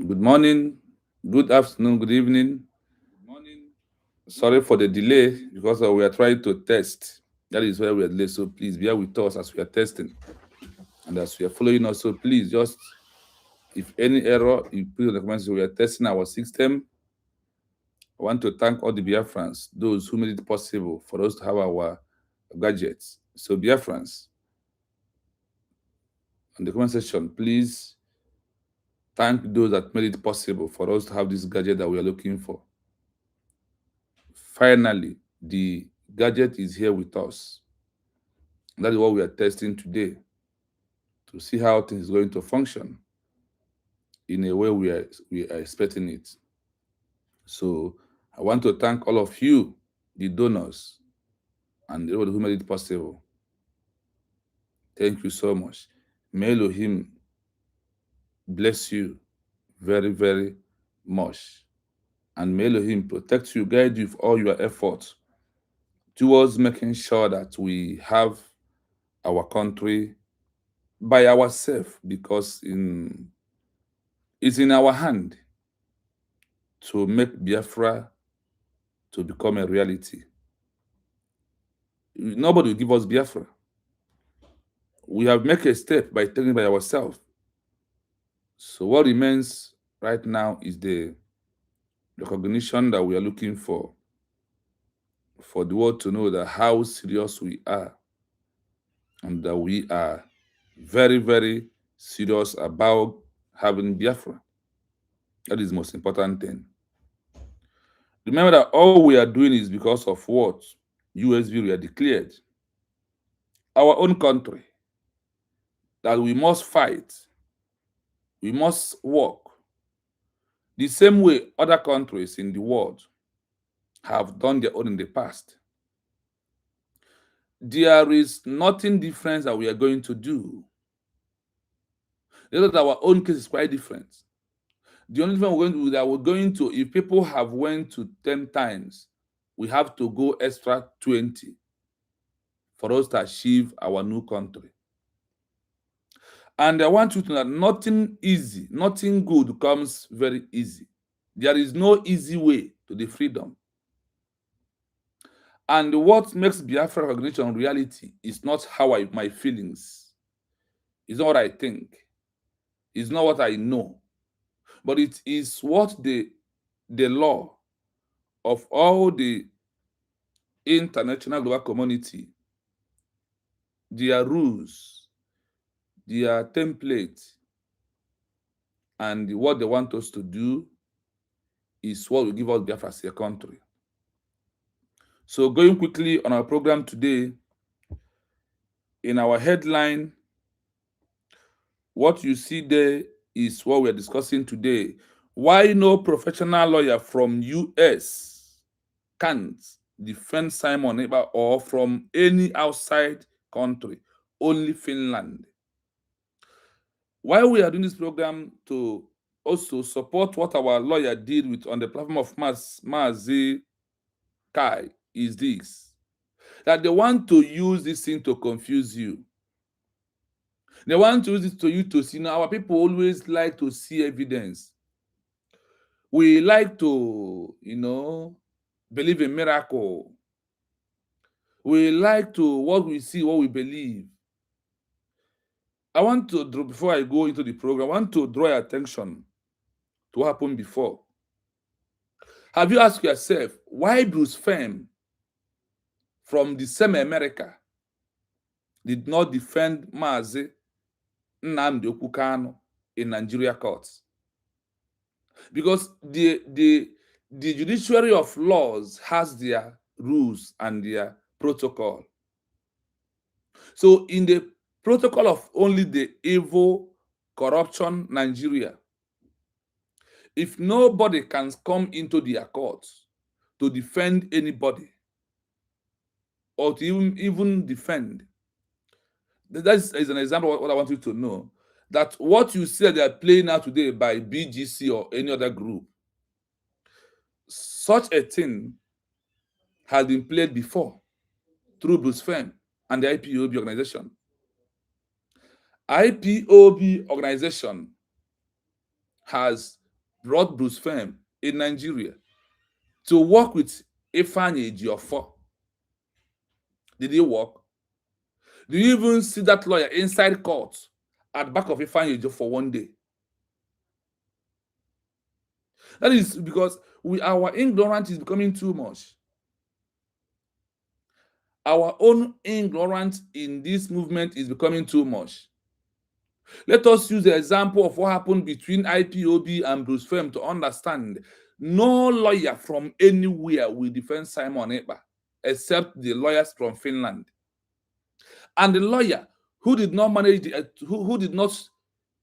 Good morning, good afternoon, good evening. Sorry for the delay because we are trying to test. That is why we are delayed. So please bear with us as we are testing and as we are following us. So please just, if any error, you put in the comments. We are testing our system. I want to thank all the Biafrans, those who made it possible for us to have our gadgets. So Biafrans, in the comment section, please thank those that made it possible for us to have this gadget that we are looking for. Finally, the gadget is here with us. That is what we are testing today to see how things are going to function in a way we are expecting it. So I want to thank all of you, the donors, and everybody who made it possible. Thank you so much. May Elohim bless you very, very much. And may Elohim protect you, guide you with all your efforts towards making sure that we have our country by ourselves, because it's in our hand to make Biafra to become a reality. Nobody will give us Biafra. We have made a step by taking it by ourselves. So what remains right now is the recognition that we are looking for the world to know that how serious we are, and that we are very, very serious about having Biafra. That is the most important thing. Remember that all we are doing is because of what USV we are declared. Our own country, that we must fight, we must work the same way other countries in the world have done their own in the past. There is nothing different that we are going to do. That our own case is quite different. The only thing we're going to do that we're going to, if people have went to 10 times, we have to go extra 20 for us to achieve our new country. And I want you to know that nothing easy, nothing good comes very easy. There is no easy way to the freedom. And what makes Biafra recognition reality is not how my feelings. It's not what I think. It's not what I know. But it is what the law of all the international global community, their rules, their template, and what they want us to do is what will give us Biafra as a country. So going quickly on our program today, in our headline, what you see there is what we are discussing today. Why no professional lawyer from US can't defend Simon Ekpa or from any outside country, only Finland. Why we are doing this program to also support what our lawyer did with on the platform of Mazi Kai is this: that they want to use this thing to confuse you. They want to use it to you to see. Now, our people always like to see evidence. We like to, believe in miracle. We like to what we see, what we believe. I want to draw, before I go into the program, I want to draw your attention to what happened before. Have you asked yourself why Bruce Fem from the same America did not defend Mazi Nnamdi Okukano in Nigeria courts? Because the judiciary of laws has their rules and their protocol. So in the protocol of only the evil corruption Nigeria, if nobody can come into their courts to defend anybody or to even defend, that is an example of what I want you to know, that what you see that they are playing now today by BGC or any other group, such a thing has been played before through Bruce Fem and the IPOB organization. IPOB organization has brought Bruce Fem in Nigeria to work with Ifeanyi Ejiofor. Did he work? Do you even see that lawyer inside court at the back of Ifeanyi Ejiofor one day? That is because our ignorance is becoming too much. Our own ignorance in this movement is becoming too much. Let us use the example of what happened between IPOB and Bruce Fem to understand. No lawyer from anywhere will defend Simon Ekpa except the lawyers from Finland. And the lawyer who did not manage who did not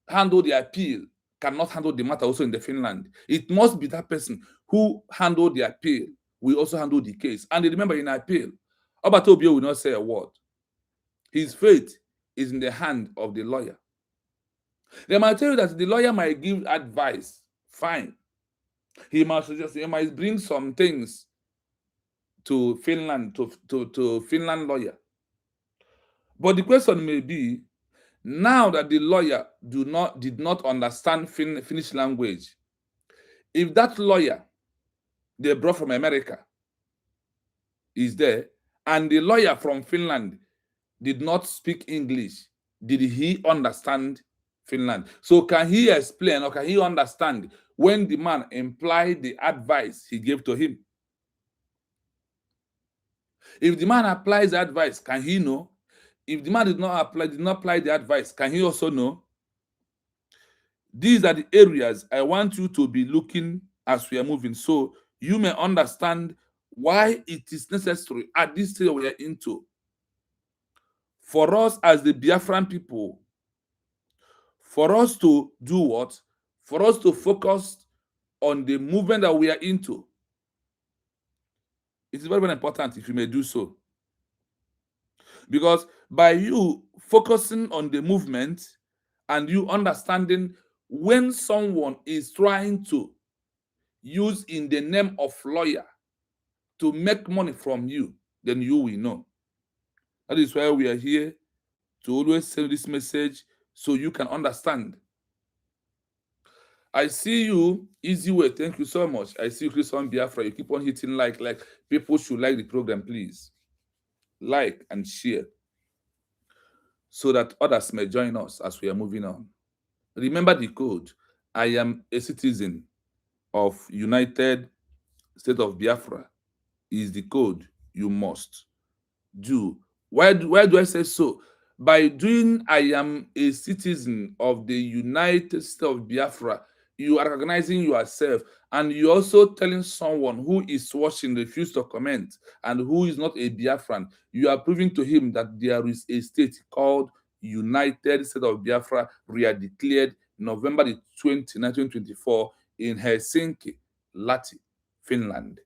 handle the appeal cannot handle the matter also in the Finland. It must be that person who handled the appeal will also handle the case. And remember, in appeal, Obatobio will not say a word. His fate is in the hand of the lawyer. They might tell you that the lawyer might give advice. Fine. He might bring some things to Finland, to Finland lawyer. But the question may be, now that the lawyer did not understand Finnish language, if that lawyer they brought from America is there, and the lawyer from Finland did not speak English, did he understand Finland? So can he explain or can he understand when the man implied the advice he gave to him? If the man applies the advice, can he know? If the man did not apply the advice, can he also know? These are the areas I want you to be looking as we are moving, so you may understand why it is necessary at this stage we are into for us as the Biafran people, for us to do what? For us to focus on the movement that we are into. It is very, very important if you may do so. Because by you focusing on the movement and you understanding when someone is trying to use in the name of lawyer to make money from you, then you will know. That is why we are here, to always send this message so you can understand. I see you, Easy Way. Thank you so much. I see you, Christian Biafra. You keep on hitting like. People should like the program, please. Like and share so that others may join us as we are moving on. Remember the code. I am a citizen of United State of Biafra is the code you must do. Why do I say so? By doing I am a citizen of the United States of Biafra, you are recognizing yourself, and you're also telling someone who is watching, refuse to comment, and who is not a Biafran, you are proving to him that there is a state called United States of Biafra, declared November the 20th, 1924 in Helsinki, Lahti, Finland.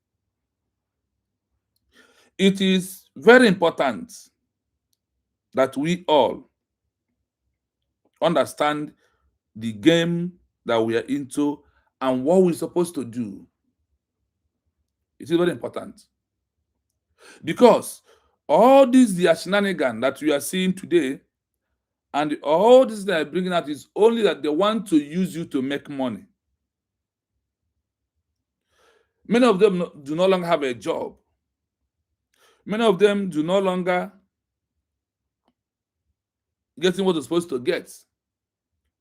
It is very important that we all understand the game that we are into and what we're supposed to do. It is very important. Because all these the shenanigans that we are seeing today and all this they are bringing out is only that they want to use you to make money. Many of them do no longer have a job. Many of them do no longer getting what they're supposed to get.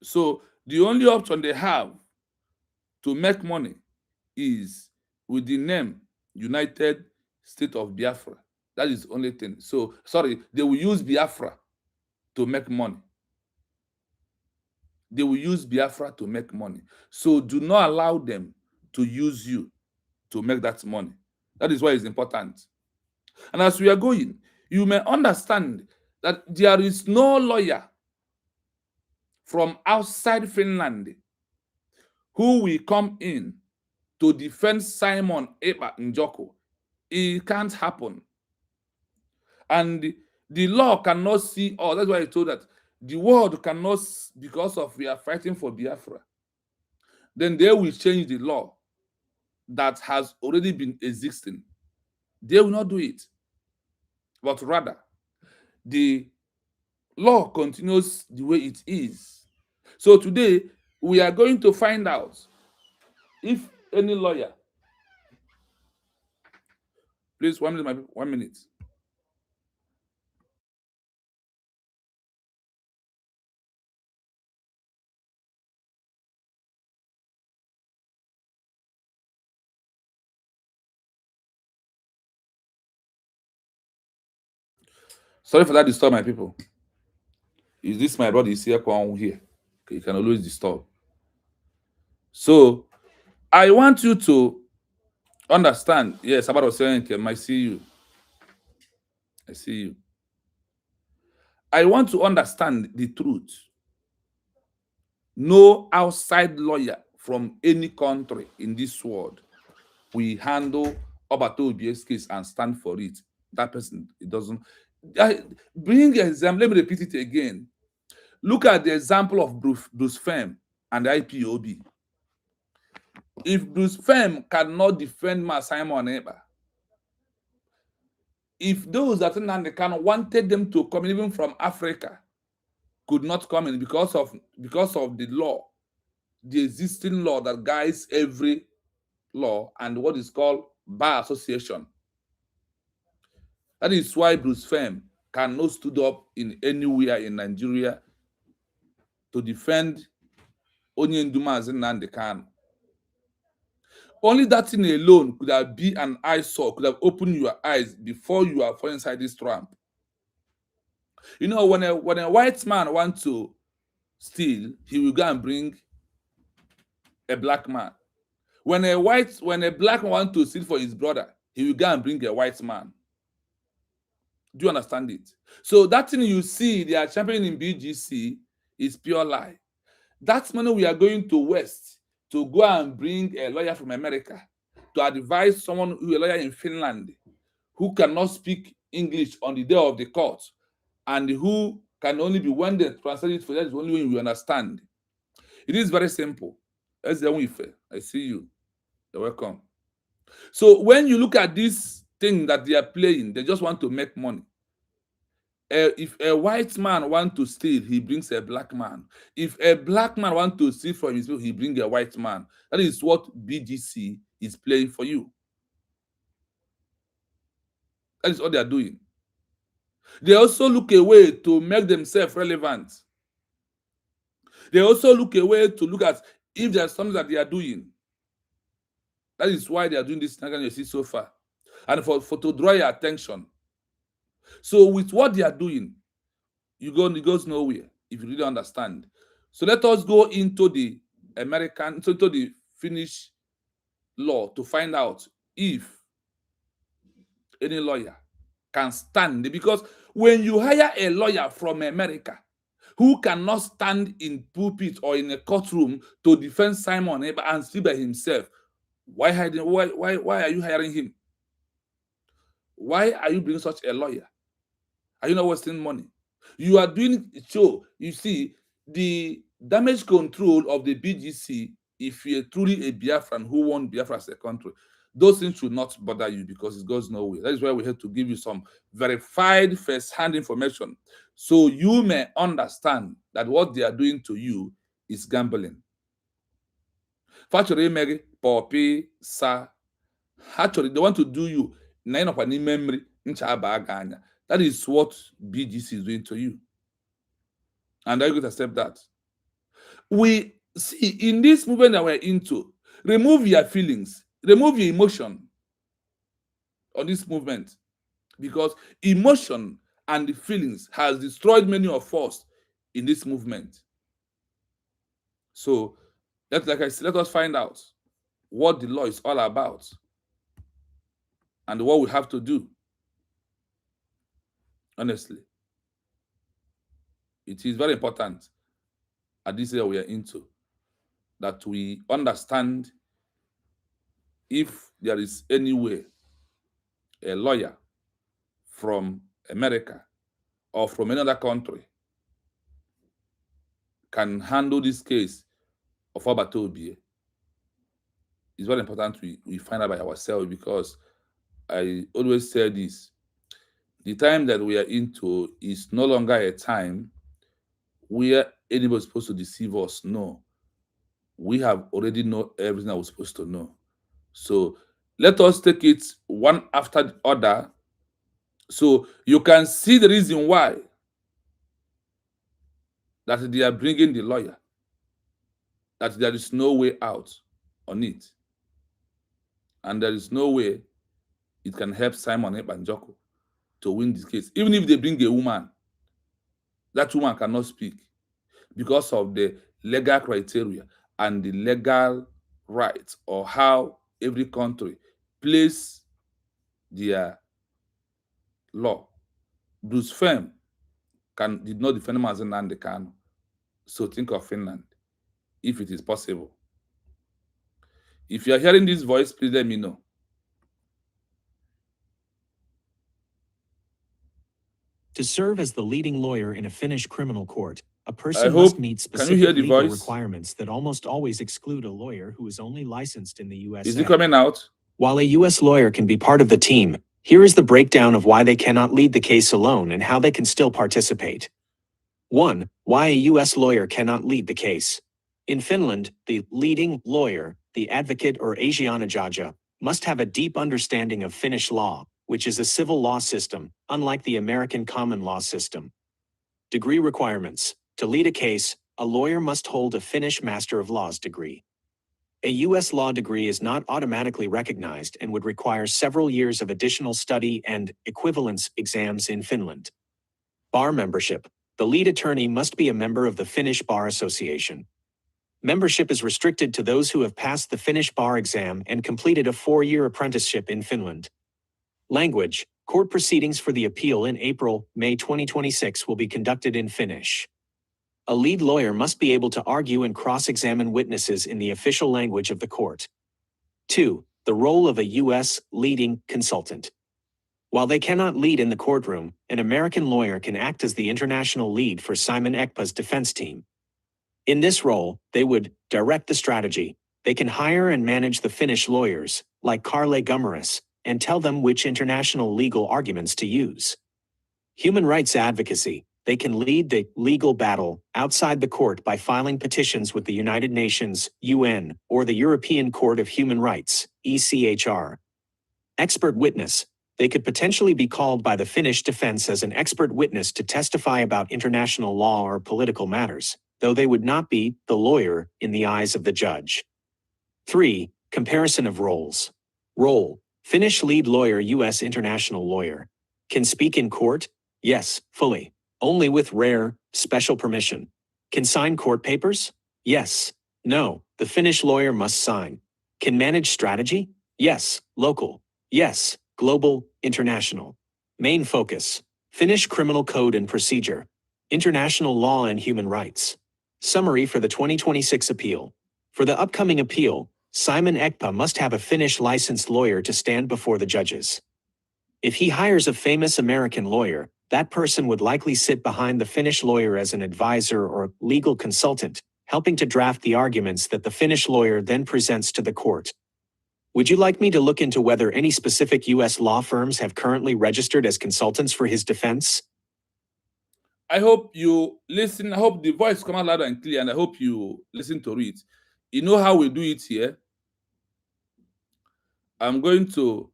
So the only option they have to make money is with the name United State of Biafra. That is the only thing. So, sorry, they will use Biafra to make money. They will use Biafra to make money. So do not allow them to use you to make that money. That is why it's important. And as we are going, you may understand that there is no lawyer from outside Finland who will come in to defend Simon Ekpa Njoko. It can't happen. And the law cannot see all. That's why I told that the world cannot, because of we are fighting for Biafra, then they will change the law that has already been existing. They will not do it. But rather, the law continues the way it is. So today, we are going to find out if any lawyer, please, 1 minute, my people, 1 minute. Sorry for that disturb, my people. Is this my brother is here? Here. Okay, you can always disturb. So I want you to understand. Yes, about was saying, I see you. I see you. I want to understand the truth. No outside lawyer from any country in this world will handle Obato Obie's case and stand for it. That person, it doesn't. Bring an example. Let me repeat it again. Look at the example of Bruce Fem and the IPOB. If Bruce Fem cannot defend Simon Ekpa, if those that Nnamdi wanted them to come in, even from Africa, could not come in because of the law, the existing law that guides every law and what is called bar association. That is why Bruce Fem cannot stood up in anywhere in Nigeria to defend Onyenduma Nnamdi Kanu. Only that thing alone could have been an eyesore, could have opened your eyes before you are falling inside this trap. You know, when a white man wants to steal, he will go and bring a black man. When a black man wants to steal for his brother, he will go and bring a white man. Do you understand it? So that thing you see they are championing in BGC is pure lie. That's money we are going to West to go and bring a lawyer from America to advise someone who is a lawyer in Finland who cannot speak English on the day of the court and who can only be when they translate it for that is only when you understand. It is very simple. I see you. You're welcome. So when you look at this thing that they are playing, they just want to make money. If a white man wants to steal, he brings a black man. If a black man wants to steal from his people, he brings a white man. That is what BGC is playing for you. That is what they are doing. They also look a way to make themselves relevant. They also look a way to look at if there's something that they are doing. That is why they are doing this you see so far. And for to draw your attention. So with what they are doing, it goes nowhere if you really understand. So let us go into the into the Finnish law to find out if any lawyer can stand. Because when you hire a lawyer from America who cannot stand in pulpit or in a courtroom to defend Simon Ekpa and speak by himself, why are you hiring him? Why are you bringing such a lawyer? Are you not wasting money? You are doing show. You see, the damage control of the BGC, if you're truly a Biafran who wants Biafra as a country, those things should not bother you because it goes nowhere. That is why we have to give you some verified first-hand information so you may understand that what they are doing to you is gambling. Factory Mary, Poppy, Sa, actually, they want to do you nine of any memory. That is what BGC is doing to you. And are you going to accept that? We see in this movement that we're into, remove your feelings, remove your emotion on this movement, because emotion and the feelings has destroyed many of us in this movement. So, like I said, let us find out what the law is all about and what we have to do. Honestly, it is very important at this area we are into that we understand if there is any way a lawyer from America or from another country can handle this case of Obatobie. It's very important we find out by ourselves, because I always say this: the time that we are into is no longer a time where anybody is supposed to deceive us. No, we have already know everything that we're supposed to know. So let us take it one after the other, so you can see the reason why that they are bringing the lawyer, that there is no way out on it, and there is no way it can help Simon Ekpa to win this case. Even if they bring a woman, that woman cannot speak because of the legal criteria and the legal rights, or how every country plays their law. Bruce Fem did not defend Mazen Nandekano. So think of Finland, if it is possible. If you are hearing this voice, please let me know. To serve as the leading lawyer in a Finnish criminal court, a person must meet specific legal requirements that almost always exclude a lawyer who is only licensed in the USA. Is it coming out? While a U.S. lawyer can be part of the team, here is the breakdown of why they cannot lead the case alone and how they can still participate. 1. Why a U.S. lawyer cannot lead the case. In Finland, the leading lawyer, the advocate or asianajaja, must have a deep understanding of Finnish law, which is a civil law system, unlike the American common law system. Degree requirements. To lead a case, a lawyer must hold a Finnish Master of Laws degree. A U.S. law degree is not automatically recognized and would require several years of additional study and equivalence exams in Finland. Bar membership. The lead attorney must be a member of the Finnish Bar Association. Membership is restricted to those who have passed the Finnish bar exam and completed a 4-year apprenticeship in Finland. Language. Court proceedings for the appeal in April-May 2026 will be conducted in Finnish. A lead lawyer must be able to argue and cross-examine witnesses in the official language of the court. 2. The role of a U.S. leading consultant. While they cannot lead in the courtroom, an American lawyer can act as the international lead for Simon Ekpa's defense team. In this role, they would direct the strategy. They can hire and manage the Finnish lawyers, like Karle Gummeris, and tell them which international legal arguments to use. Human rights advocacy. They can lead the legal battle outside the court by filing petitions with the United Nations, UN, or the European Court of Human Rights, ECHR. Expert witness. They could potentially be called by the Finnish defense as an expert witness to testify about international law or political matters, though they would not be the lawyer in the eyes of the judge. 3. Comparison of roles. Role. Finnish lead lawyer, U.S. international lawyer. Can speak in court? Yes, fully. Only with rare, special permission. Can sign court papers? Yes. No, the Finnish lawyer must sign. Can manage strategy? Yes. Local? Yes. Global, international. Main focus. Finnish criminal code and procedure. International law and human rights. Summary for the 2026 appeal. For the upcoming appeal, Simon Ekpa must have a Finnish licensed lawyer to stand before the judges. If he hires a famous American lawyer, that person would likely sit behind the Finnish lawyer as an advisor or legal consultant, helping to draft the arguments that the Finnish lawyer then presents to the court. Would you like me to look into whether any specific U.S. law firms have currently registered as consultants for his defense? I hope you listen. I hope the voice come out loud and clear, and I hope you listen to it. You know how we do it here. I'm going to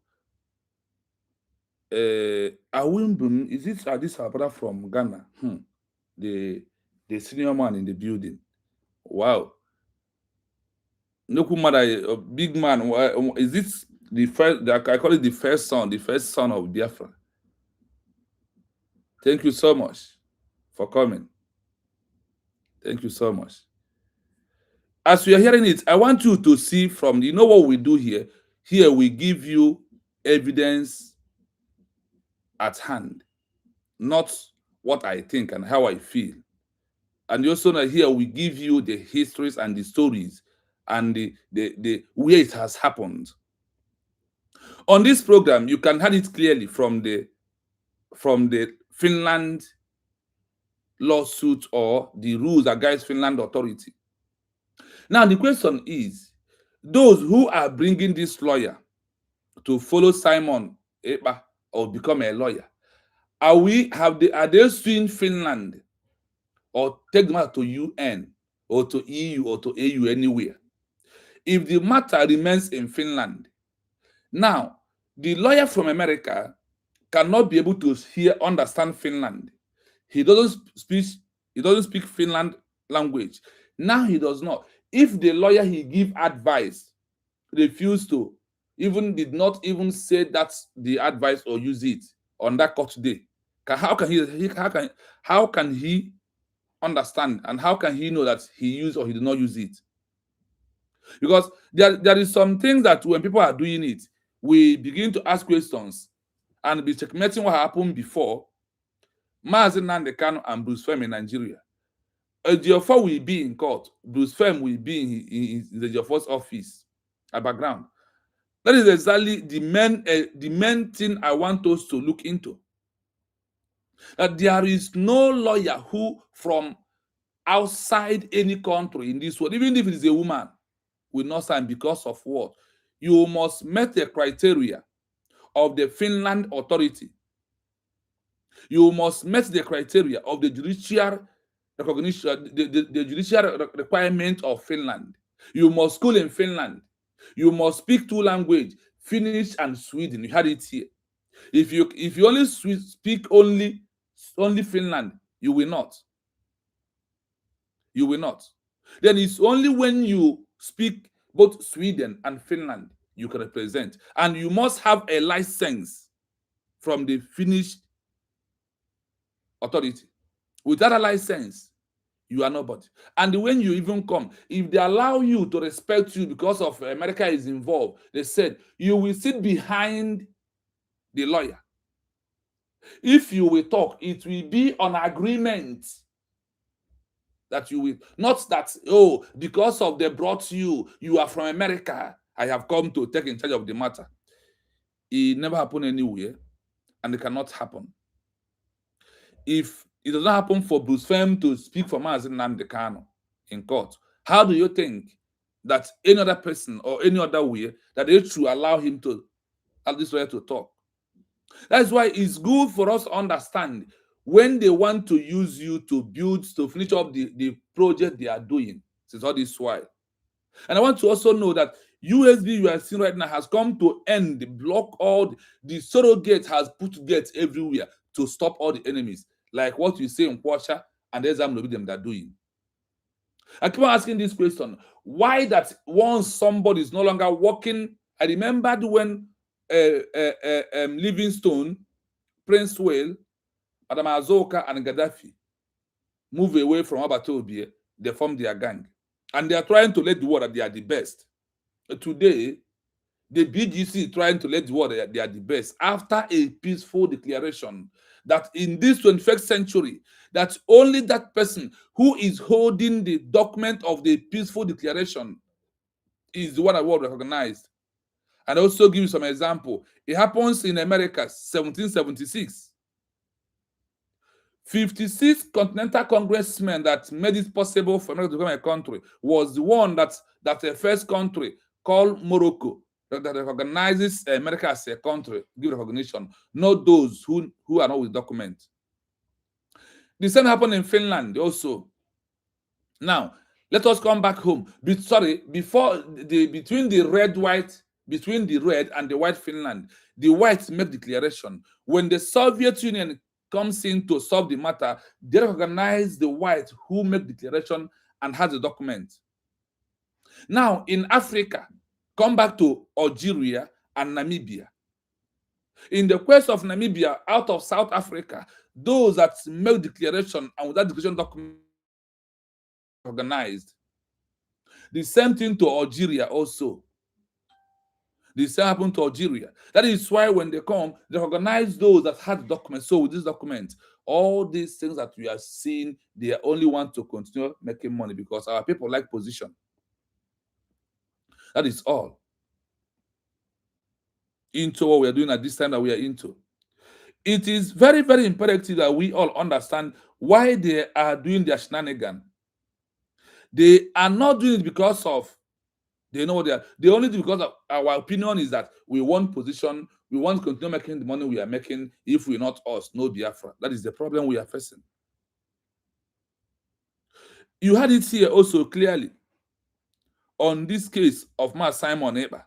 Awimbun. Is it this our brother from Ghana? The senior man in the building. Wow. Nokumada, a big man. Is this the first? I call it the first son of Biafra. Thank you so much for coming. Thank you so much. As we are hearing it, I want you to see from, you know what we do here? Here we give you evidence at hand, not what I think and how I feel. And you also know here we give you the histories and the stories and the way it has happened. On this program, you can hear it clearly from the Finland lawsuit or the rules against Finland authority. Now the question is, those who are bringing this lawyer to follow Simon Ekpa or become a lawyer, are they suing Finland or take them out to UN or to EU or to AU anywhere? If the matter remains in Finland, now the lawyer from America cannot be able to understand Finland. He doesn't speak Finland language. Now he does not. If the lawyer he give advice refused to, did not even say that's the advice or use it on that court day, how can he understand, and how can he know that he used or he did not use it? Because there is some things that when people are doing it, we begin to ask questions and be checkmating what happened before. Mazen Nnamdi Kanu and Bruce Fem in Nigeria. Ejiofor will be in court. Bruce Fem will be in the Ejiofor's office at background. That is exactly the main thing I want us to look into. That there is no lawyer who from outside any country in this world, even if it is a woman, will not sign because of what? You must meet the criteria of the Finland authority. You must meet the criteria of the judicial recognition, the judicial requirement of Finland. You must school in Finland. You must speak two languages, Finnish and Sweden. You had it here. If you only speak only Finland, you will not. You will not. Then it's only when you speak both Sweden and Finland you can represent. And you must have a license from the Finnish authority. Without a license, you are nobody. And when you even come, if they allow you to respect you because of America is involved, they said you will sit behind the lawyer. If you will talk, it will be on agreement that you will, not that, oh, because of they brought you are from America, I have come to take in charge of the matter. It never happened anywhere, and it cannot happen. If it does not happen for Bruce Fem to speak for Mazen Nnamdi Kanu in court, how do you think that any other person or any other way that they should allow him to, at this way, to talk? That's why it's good for us to understand when they want to use you to finish up the project they are doing. Since all this while. And I want to also know that USB you are seeing right now has come to end the block all the surrogate has put gates everywhere to stop all the enemies, like what you say in Kwasha and there's them that are doing. I keep on asking this question: why that once somebody is no longer working? I remembered when Livingstone, Prince Whale, Madam Azoka, and Gaddafi move away from Abatobie, they form their gang. And they are trying to let the world that they are the best. Today, the BGC is trying to let the world that they are the best after a peaceful declaration that in this 21st century, that only that person who is holding the document of the peaceful declaration is the one that will recognize. And also give you some example. It happens in America, 1776. 56 continental congressmen that made it possible for America to become a country was the one that the first country called Morocco that recognizes America as a country, give recognition, not those who are not with document. The same happened in Finland also. Now, let us come back home. Between the red and the white Finland, the whites make declaration. When the Soviet Union comes in to solve the matter, they recognize the white who make declaration and has the document. Now, in Africa, come back to Algeria and Namibia. In the case of Namibia, out of South Africa, those that make declaration and without declaration document organized. The same thing to Algeria also. The same happened to Algeria. That is why when they come, they recognize those that had documents. So with this document, all these things that we are seeing, they only want to continue making money because our people like position. That is all. Into what we are doing at this time that we are into. It is very, very imperative that we all understand why they are doing their shenanigan. They are not doing it because of they know what they are. They only do because of our opinion is that we want position, we want to continue making the money we are making. If we're not us, no Biafra. That is the problem we are facing. You had it here also clearly on this case of Ma Simon Ekpa.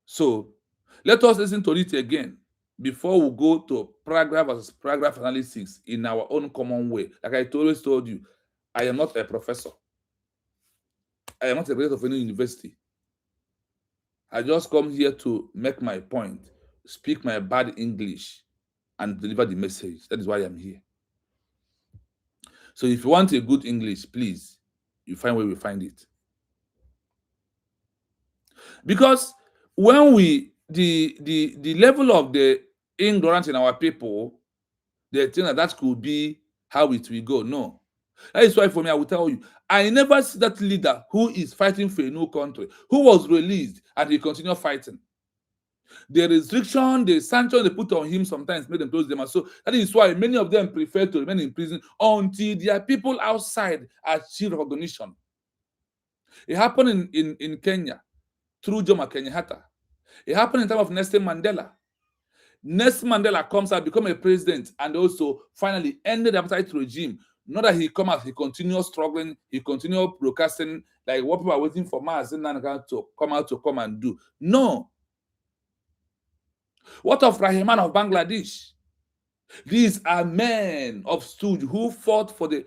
So let us listen to it again before we go to paragraph versus paragraph analysis in our own common way. Like I always told you, I am not a professor. I am not a graduate of any university. I just come here to make my point, speak my bad English, and deliver the message. That is why I'm here. So if you want a good English, please, you find where we find it. Because when the level of the ignorance in our people, they think that could be how it will go. No. That is why for me, I will tell you, I never see that leader who is fighting for a new country, who was released and he continued fighting. The restriction, the sanction they put on him sometimes make them close them. And so that is why many of them prefer to remain in prison until their people outside achieve recognition. It happened in Kenya through Jomo Kenyatta. It happened in time of Nelson Mandela. Nelson Mandela comes out, become a president, and also finally ended the apartheid regime. Not that he come out, he continued struggling, he continued broadcasting like what people are waiting for Mazen to come out to come and do. No. What of Rahman of Bangladesh? These are men of stood who fought for the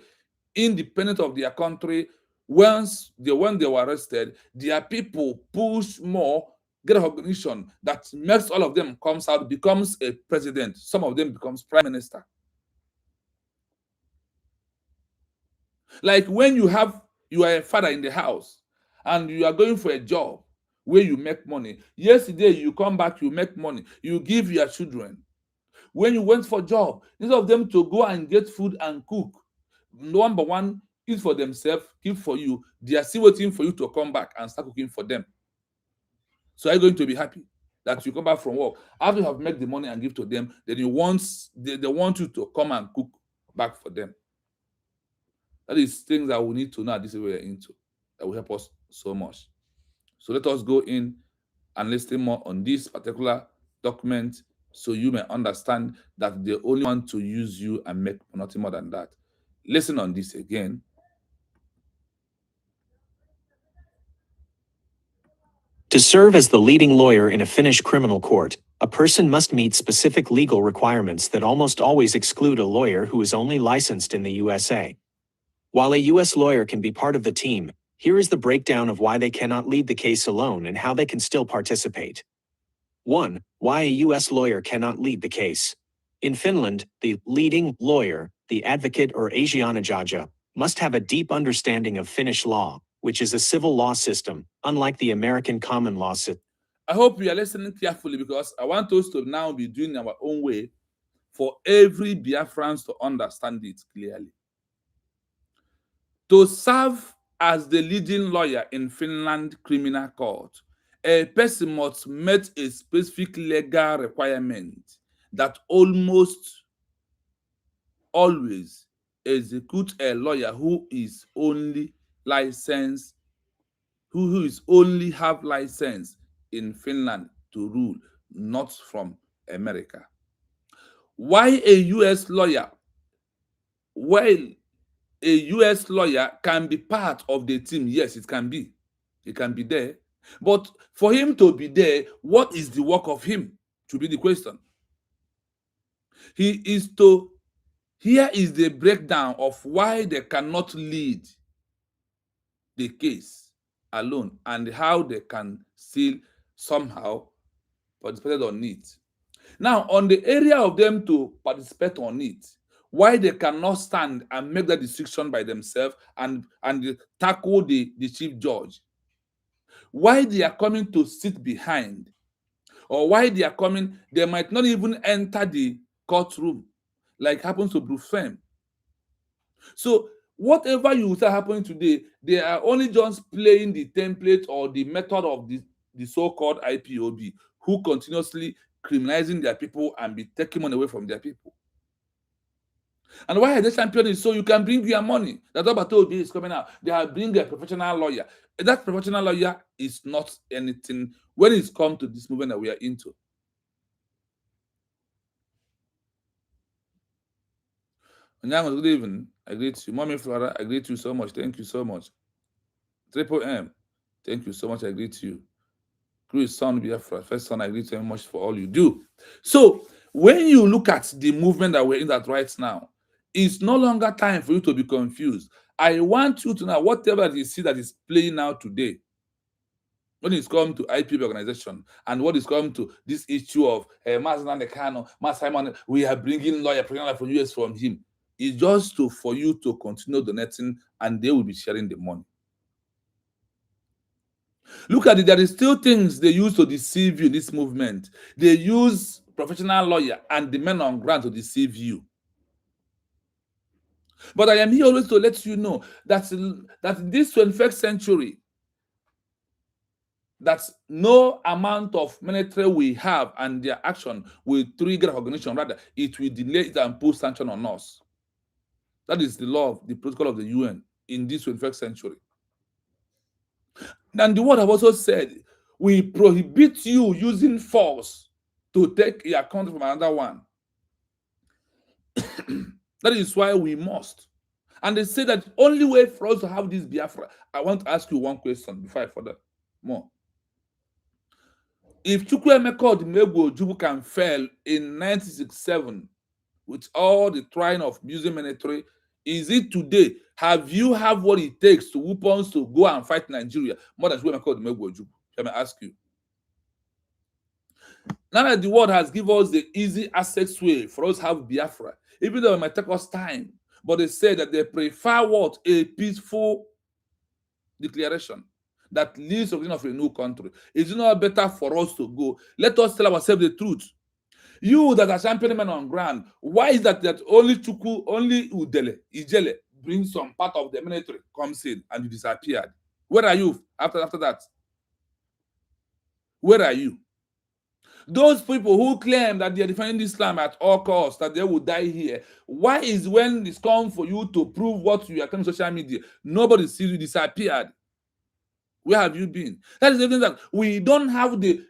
independence of their country. When they were arrested, their people push more, get recognition that makes all of them comes out, becomes a president. Some of them becomes prime minister. Like when you are a father in the house and you are going for a job where you make money. Yesterday you come back, you make money, you give your children. When you went for job, instead of them to go and get food and cook, number one, eat for themselves, keep for you. They are still waiting for you to come back and start cooking for them. So are you going to be happy that you come back from work after you have made the money and give to them? Then they want you to come and cook back for them. That is things that we need to know this is where we're into. That will help us so much. So let us go in and listen more on this particular document so you may understand that they only want to use you and make nothing more than that. Listen on this again. To serve as the leading lawyer in a Finnish criminal court, a person must meet specific legal requirements that almost always exclude a lawyer who is only licensed in the USA. While a US lawyer can be part of the team, here is the breakdown of why they cannot lead the case alone and how they can still participate. 1. Why a US lawyer cannot lead the case. In Finland, the leading lawyer, the advocate or asianajaja, must have a deep understanding of Finnish law, which is a civil law system, unlike the American common law system. I hope you are listening carefully because I want us to now be doing our own way for every Biafrans to understand it clearly. To serve as the leading lawyer in Finland criminal court, a person must meet a specific legal requirement that almost always execute a lawyer who is only licensed, who is only have license in Finland to rule, not from America. Why a US lawyer? Well, a US lawyer can be part of the team. Yes, it can be. He can be there. But for him to be there, what is the work of him? To be the question. He is to, here is the breakdown of why they cannot lead the case alone and how they can still somehow participate on it. Now, on the area of them to participate on it, why they cannot stand and make that decision by themselves and tackle the chief judge, why they are coming to sit behind, or why they are coming, they might not even enter the courtroom, like happens to Brufem. So whatever you say happening today, they are only just playing the template or the method of the so-called IPOB, who continuously criminalizing their people and be taking money away from their people. And why are they championing? So you can bring your money. That's what Obi is coming out. They are bringing a professional lawyer. That professional lawyer is not anything when it's come to this movement that we are into. Onyango, good evening. I greet you. Mommy Flora, I greet you so much. Thank you so much. Triple M, thank you so much. I greet you. Chris, son, Biafra, first son, I greet you very much for all you do. So when you look at the movement that we're in that right now, it's no longer time for you to be confused. I want you to know whatever you see that is playing out today, when it's come to IPB organization and what is come to this issue of Master Nakano, Master Simon, we are bringing lawyer from US from him. It's just for you to continue donating and they will be sharing the money. Look at it, there is still things they use to deceive you in this movement. They use professional lawyer and the men on ground to deceive you. But I am here always to let you know that in this 21st century, that no amount of military we have and their action will trigger recognition. Rather, it will delay it and put sanction on us. That is the law of the protocol of the UN in this 21st century. And the word have also said, we prohibit you using force to take your country from another one. That is why we must. And they say that the only way for us to have this Biafra, I want to ask you one question before I further more. If Chukwuemeka Odumegwu Ojukwu can fail in 1967 with all the trying of using military, is it today? Have you have what it takes to weapons to go and fight Nigeria more than Chukwuemeka Odumegwu Ojukwu? Let me ask you. Now that the world has given us the easy access way for us to have Biafra, even though it might take us time, but they say that they prefer what? A peaceful declaration that leads to the beginning of a new country. Is it not better for us to go? Let us tell ourselves the truth. You that are championing men on ground, why is that only Chukwu, only Udele, Ijele bring some part of the military comes in and you disappeared? Where are you after that? Where are you? Those people who claim that they are defending Islam at all costs, that they will die here, why is when it's come for you to prove what you are telling social media, nobody sees you disappeared? Where have you been? That is the evidence that we don't have the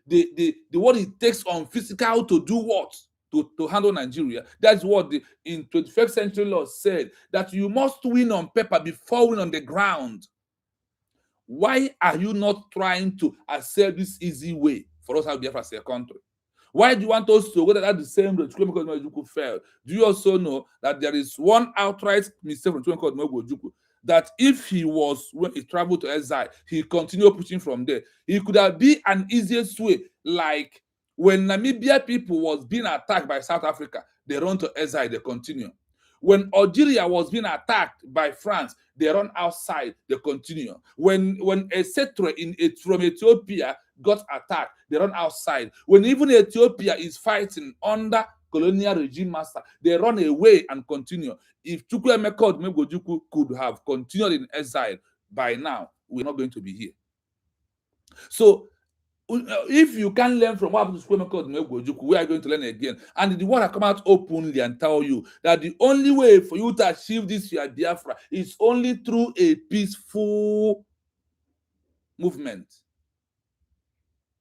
what it takes on physical to do what? To handle Nigeria. That's what the in 21st century law said, that you must win on paper before win on the ground. Why are you not trying to accept this easy way for us to have Biafra as a country? Why do you want us to go at the same rate? You could fail. Do you also know that there is one outright mistake from Ojukwu, that if he was, when he traveled to exile, he continued pushing from there. He could have been an easiest way, like when Namibia people was being attacked by South Africa, they run to exile, they continue. When Algeria was being attacked by France, they run outside, they continue. When a settler from Ethiopia got attacked, they run outside. When even Ethiopia is fighting under colonial regime master, they run away and continue. If Chukwuemeka Odumegwu Ojukwu could have continued in exile by now, we're not going to be here. So If you can't learn from what happened to Kwemeko, we are going to learn again. And the word has come out openly and tell you that the only way for you to achieve this your Biafra is only through a peaceful movement.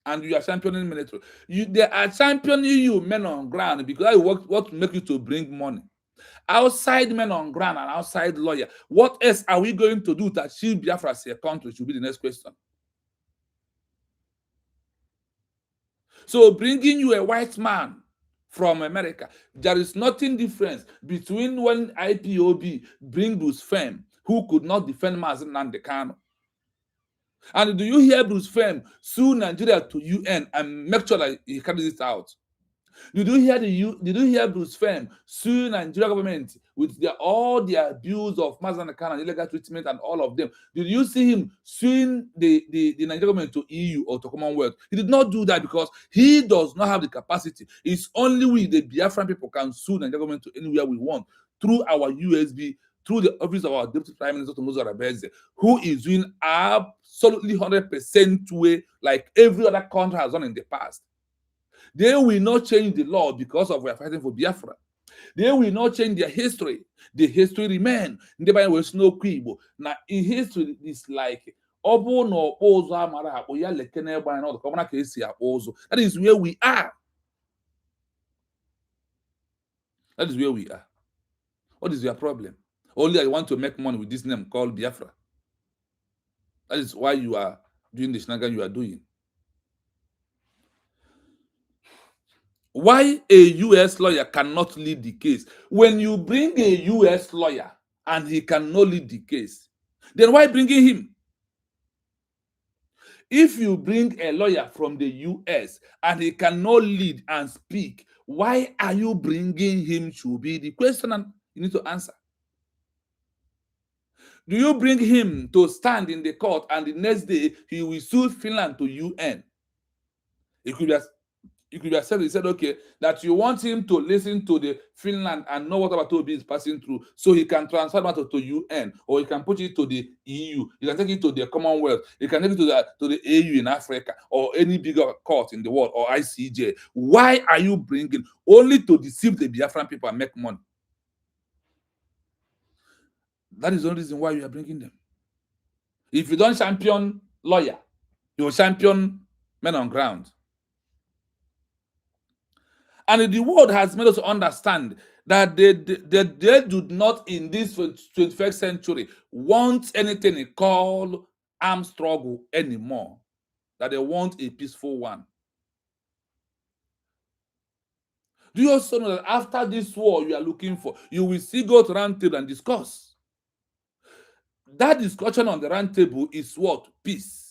And you are championing military. They are championing you men on ground because I what to make you to bring money. Outside men on ground and outside lawyer, what else are we going to do to achieve Biafra as a country? Should be the next question. So bringing you a white man from America, there is nothing different between when IPOB bring Bruce Fem, who could not defend Mazen Nnamdi Kanu. And do you hear Bruce Fem sue Nigeria to UN and make sure that he carries it out? Did you hear Bruce Fem sue Nigeria government with all the abuse of Mazen Kanu, illegal treatment, and all of them? Did you see him suing the Nigerian government to EU or to Commonwealth? He did not do that because he does not have the capacity. It's only we, the Biafran people, can sue Nigerian government to anywhere we want through our USB, through the office of our Deputy Prime Minister Tomozo Rabeze, who is doing absolutely 100% way like every other country has done in the past. They will not change the law because of we are fighting for Biafra. They will not change their history. The history remain. Now, in history, it's like that is where we are. That is where we are. What is your problem? Only I want to make money with this name called Biafra. That is why you are doing the shenanigans you are doing. Why a US lawyer cannot lead the case? When you bring a US lawyer and he cannot lead the case, then why bringing him? If you bring a lawyer from the US and he cannot lead and speak, why are you bringing him? Should be the question and you need to answer. Do you bring him to stand in the court and the next day he will sue Finland to UN? It could be accepted. He said, okay, that you want him to listen to the Finland and know what Abatobi is passing through, so he can transfer matter to UN, or he can put it to the EU, he can take it to the Commonwealth, he can take it to the AU in Africa, or any bigger court in the world, or ICJ. Why are you bringing? Only to deceive the Biafran people and make money. That is the only reason why you are bringing them. If you don't champion lawyer, you will champion men on ground. And the world has made us understand that they do not, in this 21st century, want anything called armed struggle anymore. That they want a peaceful one. Do you also know that after this war you are looking for, you will still go to round table and discuss? That discussion on the round table is what? Peace.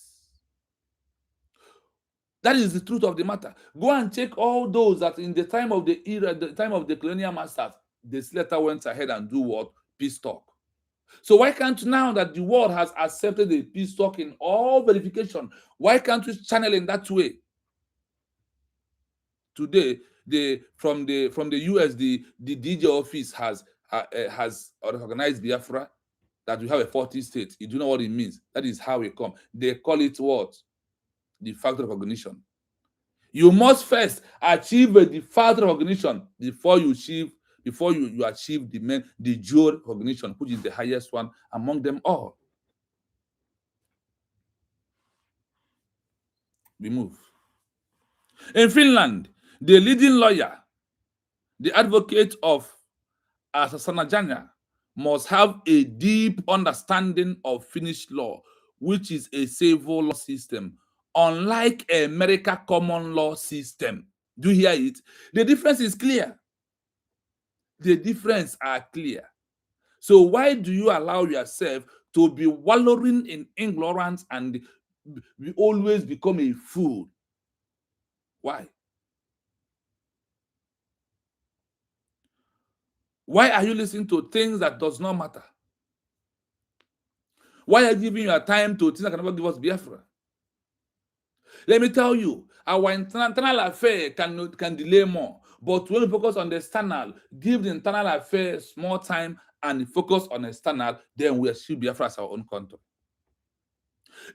That is the truth of the matter. Go and check all those that in the time of the era, the time of the colonial masters, this letter went ahead and do what? Peace talk. So why can't now that the world has accepted the peace talk in all verification, why can't we channel in that way? Today, from the US, the DJ office has organized Biafra, that we have a 40 states. You do know what it means. That is how we come. They call it what? De facto recognition. You must first achieve a de facto recognition before you achieve the jure recognition, which is the highest one among them all. We move. In Finland, the leading lawyer, the advocate of Asasanajanya, must have a deep understanding of Finnish law, which is a civil law system, unlike America common law system. Do you hear it? The difference is clear. The difference are clear. So why do you allow yourself to be wallowing in ignorance and we always become a fool? Why? Why are you listening to things that does not matter? Why are you giving your time to things that can never give us Biafra? Let me tell you, our internal affair can delay more. But when we focus on the external, give the internal affairs more time and focus on external, then we achieve Biafra as our own country.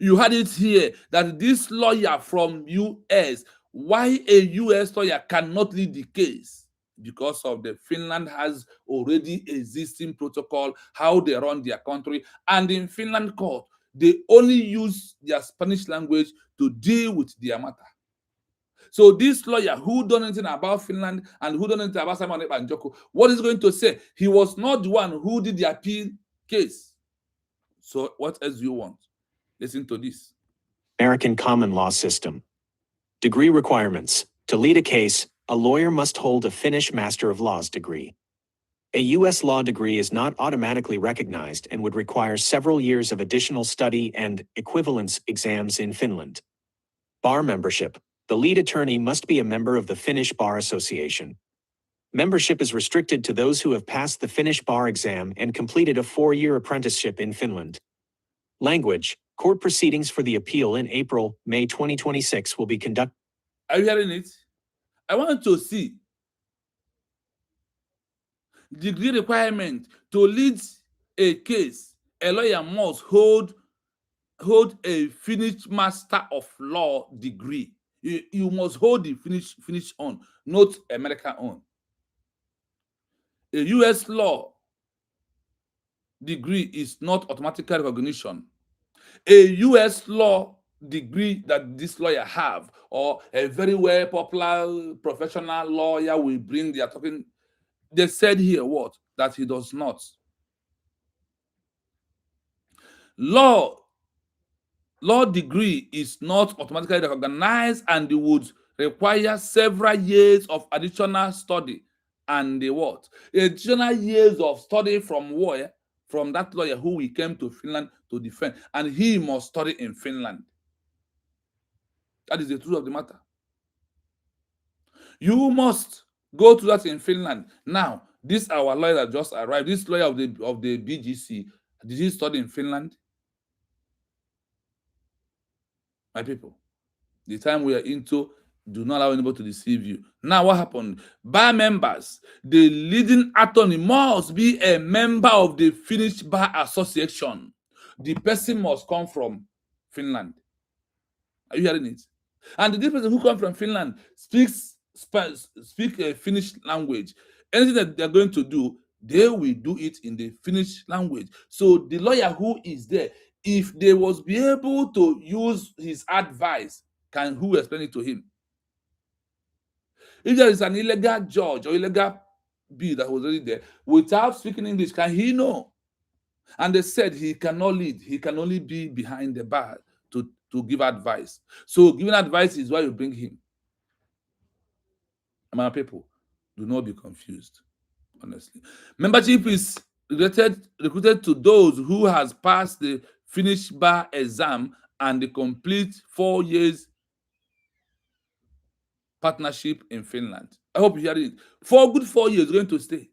You had it here that this lawyer from US, why a US lawyer cannot lead the case? Because of the Finland has already existing protocol, how they run their country. And in Finland court, they only use their Spanish language to deal with their matter. So this lawyer who don't know anything about Finland and who don't know anything about Simon Ekpa and Joko, what is going to say? He was not the one who did the appeal case. So what else do you want? Listen to this. American common law system. Degree requirements. To lead a case, a lawyer must hold a Finnish Master of Laws degree. A U.S. law degree is not automatically recognized and would require several years of additional study and equivalence exams in Finland. Bar membership. The lead attorney must be a member of the Finnish Bar Association. Membership is restricted to those who have passed the Finnish bar exam and completed a 4-year apprenticeship in Finland. Language. Court proceedings for the appeal in April-May 2026 will be conducted. Are you hearing it? I want to see degree requirement to lead a case. A lawyer must hold a Finnish Master of Law degree. You must hold the Finnish on, not American on. A US law degree is not automatic recognition. A US law degree that this lawyer have, or a very well popular professional lawyer will bring their talking. They said here what? That he does not. Law degree is not automatically recognized and it would require several years of additional study. And the what? Additional years of study from where? From that lawyer who we came to Finland to defend. And he must study in Finland. That is the truth of the matter. You must go to that in Finland. Now, this our lawyer that just arrived, this lawyer of the BGC, did he study in Finland? My people, the time we are into, do not allow anybody to deceive you. Now, what happened? Bar members, the leading attorney must be a member of the Finnish Bar Association. The person must come from Finland. Are you hearing it? And the person who comes from Finland speaks a Finnish language. Anything that they're going to do, they will do it in the Finnish language. So the lawyer who is there, if they was be able to use his advice, who explain it to him? If there is an illegal judge or illegal bill that was already there, without speaking English, can he know? And they said he cannot lead. He can only be behind the bar to give advice. So giving advice is why you bring him. My people, do not be confused, honestly. Membership is recruited to those who has passed the Finnish bar exam and the complete 4 years partnership in Finland. I hope you hear it. For good 4 years, going to stay.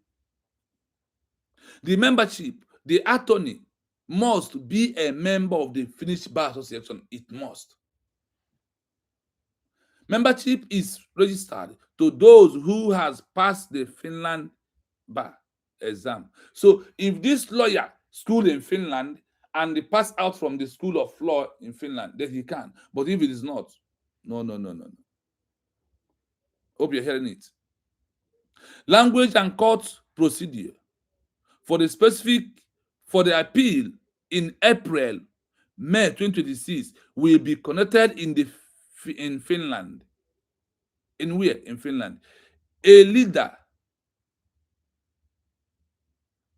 The membership, the attorney, must be a member of the Finnish Bar Association. It must. Membership is registered to those who has passed the Finland bar exam. So if this lawyer schooled in Finland and he passed out from the school of law in Finland, then he can. But if it is not, no. Hope you're hearing it. Language and court procedure for the appeal in April, May 2026 will be conducted in Finland. In where? In Finland. A leader,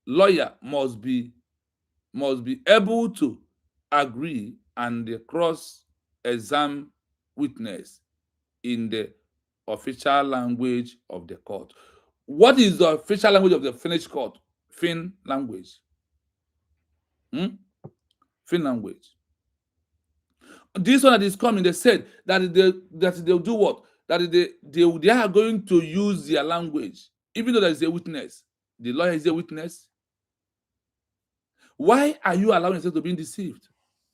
lawyer must be able to agree and cross-examine witness in the official language of the court. What is the official language of the Finnish court? Finn language. Finn language. This one that is coming, they said that they'll do what? That they are going to use their language, even though there is a witness. The lawyer is a witness. Why are you allowing yourself to be deceived?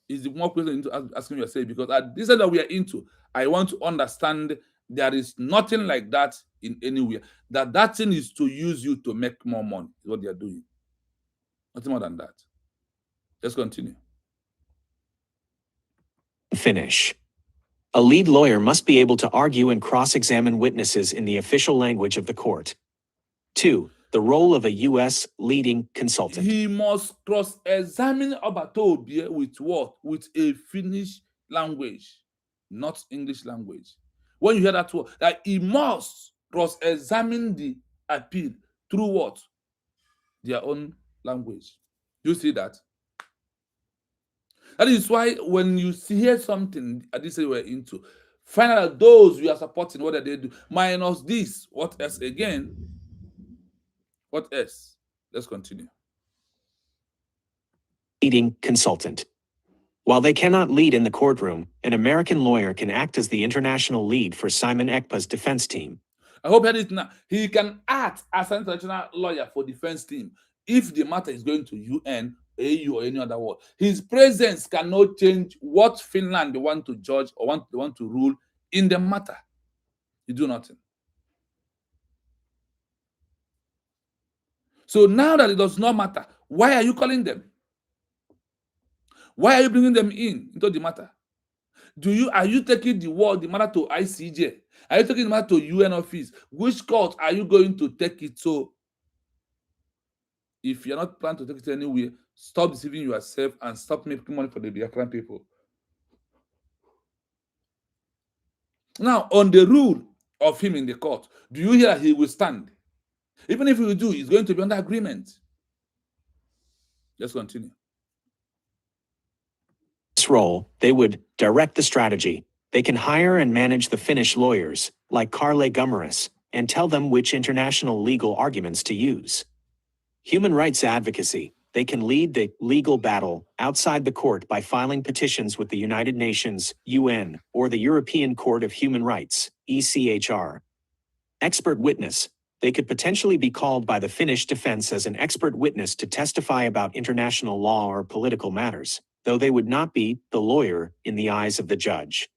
Is the more question into asking yourself, because at this that we are into, I want to understand there is nothing like that in anywhere. That thing is to use you to make more money, is what they are doing. Nothing more than that. Let's continue. Finnish. A lead lawyer must be able to argue and cross-examine witnesses in the official language of the court. 2. The role of a U.S. leading consultant. He must cross-examine Obatobie with what? With a Finnish language, not English language. When you hear that word, that he must cross-examine the appeal through what? Their own language. You see that? That is why when you hear something at this we're into, find out that those we are supporting, what they do, minus this, what else again? What else? Let's continue. Leading consultant. While they cannot lead in the courtroom, an American lawyer can act as the international lead for Simon Ekpa's defense team. I hope you heard it now. He can act as an international lawyer for defense team if the matter is going to UN, AU, or any other world. His presence cannot change what Finland they want to judge or they want to rule in the matter. You do nothing. So now that it does not matter, why are you calling them? Why are you bringing them into the matter? Are you taking the matter to ICJ? Are you taking the matter to UN office? Which court are you going to take it to? If you're not planning to take it anywhere, stop deceiving yourself and stop making money for the Biafran people. Now, on the rule of him in the court, do you hear he will stand? Even if he will do, he's going to be under agreement. Let's continue. This role, they would direct the strategy. They can hire and manage the Finnish lawyers, like Karle Gummerus, and tell them which international legal arguments to use. Human rights advocacy. They can lead the legal battle outside the court by filing petitions with the United Nations, UN, or the European Court of Human Rights, ECHR. Expert witness. They could potentially be called by the Finnish defense as an expert witness to testify about international law or political matters, though they would not be the lawyer in the eyes of the judge.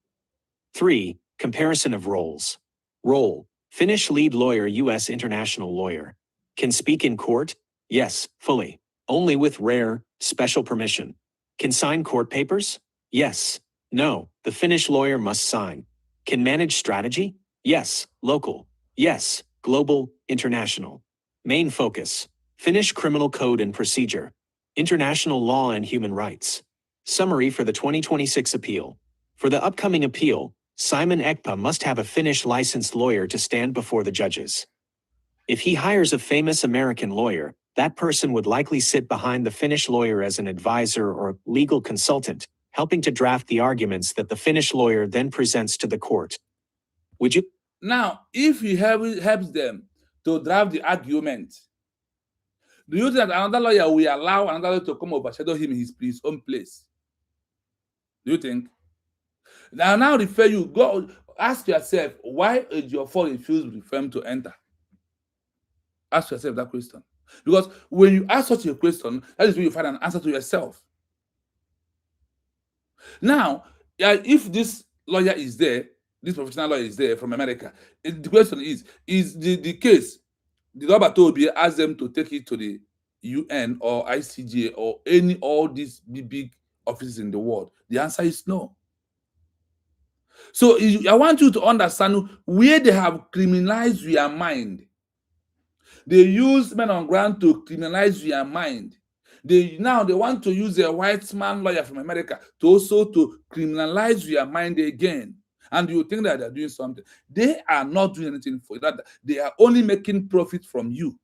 3. Comparison of roles. Role. Finnish lead lawyer, U.S. international lawyer. Can speak in court? Yes, fully. Only with rare, special permission. Can sign court papers? Yes. No, the Finnish lawyer must sign. Can manage strategy? Yes. Local. Yes. Global, international. Main focus. Finnish criminal code and procedure. International law and human rights. Summary for the 2026 appeal. For the upcoming appeal, Simon Ekpa must have a Finnish licensed lawyer to stand before the judges. If he hires a famous American lawyer, that person would likely sit behind the Finnish lawyer as an advisor or legal consultant, helping to draft the arguments that the Finnish lawyer then presents to the court. Would you? Now, if he helps them to draft the argument, do you think that another lawyer will allow another lawyer to come overshadow him in his own place? Do you think? Now refer you, go ask yourself, why is your foreign refused with firm to enter? Ask yourself that question. Because when you ask such a question, that is when you find an answer to yourself. Now, if this lawyer is there, this professional lawyer is there from America, the question is the case, did Obatobie ask them to take it to the UN or ICJ or all these big offices in the world? The answer is no. So I want you to understand where they have criminalized your mind. They use men on ground to criminalize your mind. Now they want to use a white man lawyer from America to criminalize your mind again. And you think that they're doing something. They are not doing anything for that. They are only making profit from you.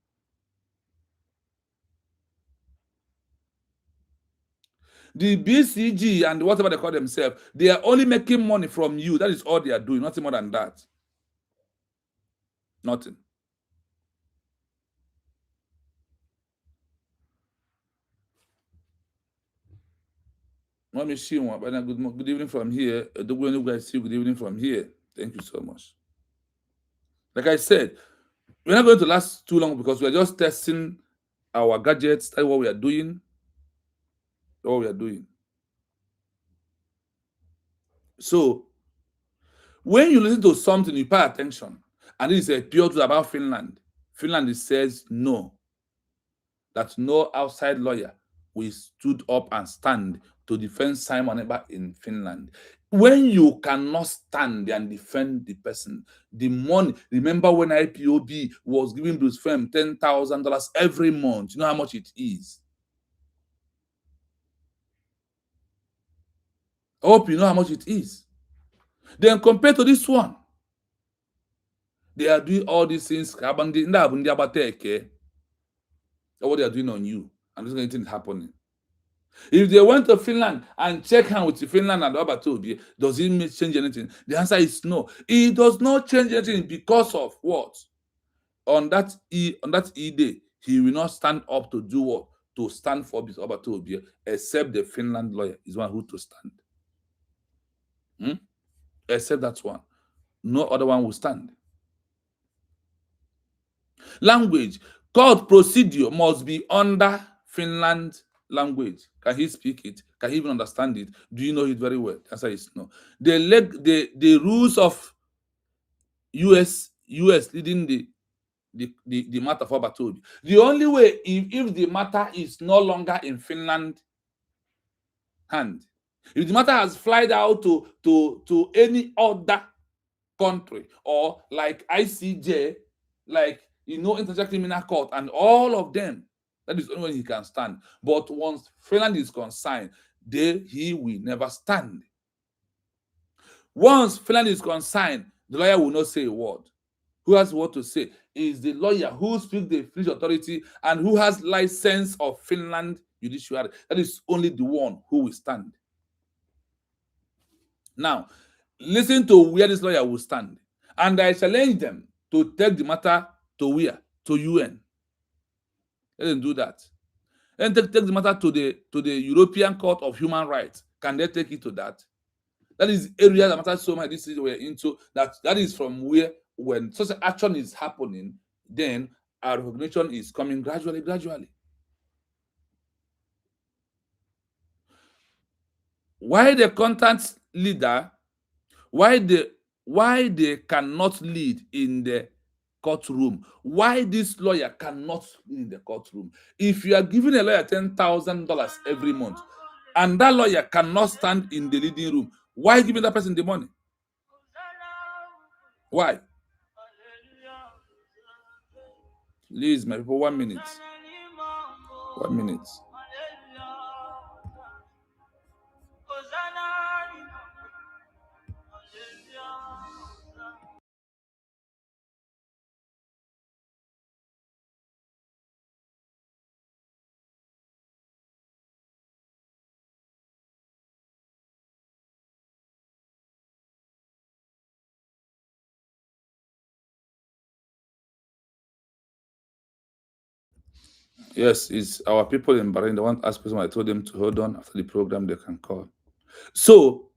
The BCG and whatever they call themselves, they are only making money from you. That is all they are doing, nothing more than that. Nothing. Let me see one. Good evening from here. You guys see good evening from here. Thank you so much. Like I said, we're not going to last too long because we're just testing our gadgets, that's what we are doing. So, when you listen to something, you pay attention. And this is a pure truth about Finland. Finland says no. That no outside lawyer we stood up and stand to defend Simon Ekpa in Finland. When you cannot stand and defend the person, the money. Remember when IPOB was giving those firm $10,000 every month? You know how much it is. I hope you know how much it is. Then compared to this one, they are doing all these things. What they are doing on you, and there's anything happening. If they went to Finland and check hand with Finland and Obatobi, does it change anything? The answer is no. It does not change anything because of what? On that E day, he will not stand up to do what? To stand for this Obatobi, except the Finland lawyer is one who to stand. Except that one. No other one will stand. Language. Court procedure must be under Finland language. Can he speak it? Can he even understand it? Do you know it very well? The answer is no. The rules of US leading the matter for Batobi. The only way if the matter is no longer in Finland hand, if the matter has flied out to any other country, or like ICJ, like International Criminal Court, and all of them, that is the only way he can stand. But once Finland is consigned, he will never stand. Once Finland is consigned, the lawyer will not say a word. Who has what to say is the lawyer who speaks the Finnish authority and who has license of Finland judiciary. That is only the one who will stand. Now, listen to where this lawyer will stand. And I challenge them to take the matter to where? To UN. Let them do that. Then take the matter to the European Court of Human Rights. Can they take it to that? That is area that matters so much. This is we're into. That is from where, when such an action is happening, then our recognition is coming gradually. Why the content leader? Why they cannot lead in the courtroom? Why this lawyer cannot lead in the courtroom? If you are giving a lawyer $10,000 every month, and that lawyer cannot stand in the leading room, why giving that person the money? Why? Please, my people, 1 minute. 1 minute. Yes, it's our people in Bahrain. They want to ask person. I told them to hold on. After the program, they can call. So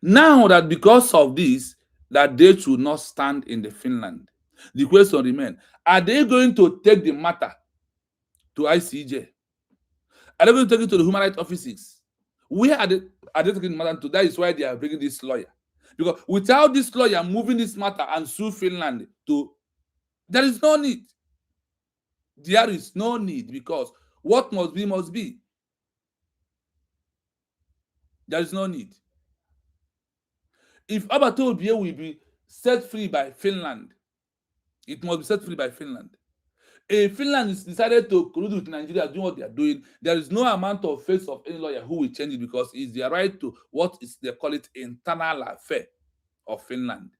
now that because of this, that they should not stand in the Finland, the question remains: are they going to take the matter to ICJ? Are they going to take it to the human rights offices? Where are they taking the matter to? That is why they are bringing this lawyer. Because without this lawyer moving this matter and sue Finland there is no need. There is no need, because what must be must be. There is no need. If Abattoir will be set free by Finland, it must be set free by Finland. If Finland is decided to collude with Nigeria doing what they are doing, there is no amount of faith of any lawyer who will change it, because it's their right to what is they call it internal affair of Finland.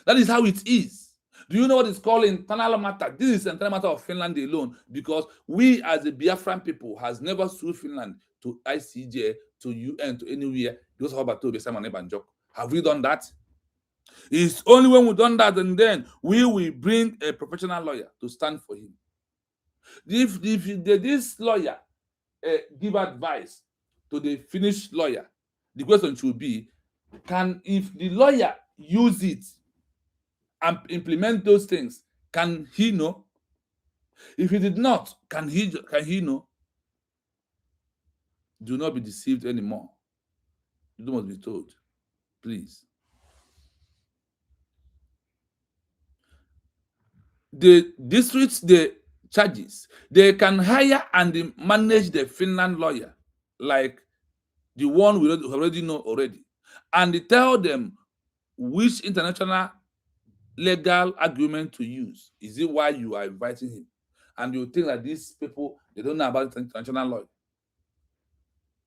That is how it is. Do you know what is called internal matter? This is internal matter of Finland alone, because we as the Biafran people has never sued Finland to ICJ, to UN, to anywhere because of Abattoir Simon Ekpa. Have we done that? It's only when we've done that, and then we will bring a professional lawyer to stand for him. If this lawyer give advice to the Finnish lawyer, the question should be, if the lawyer use it and implement those things, can he know? If he did not, can he know? Do not be deceived anymore. You must be told, please. The districts, the charges. They can hire and manage the Finland lawyer, like the one we already know already, and they tell them which international legal argument to use. Is it why you are inviting him? And you think that these people, they don't know about international law.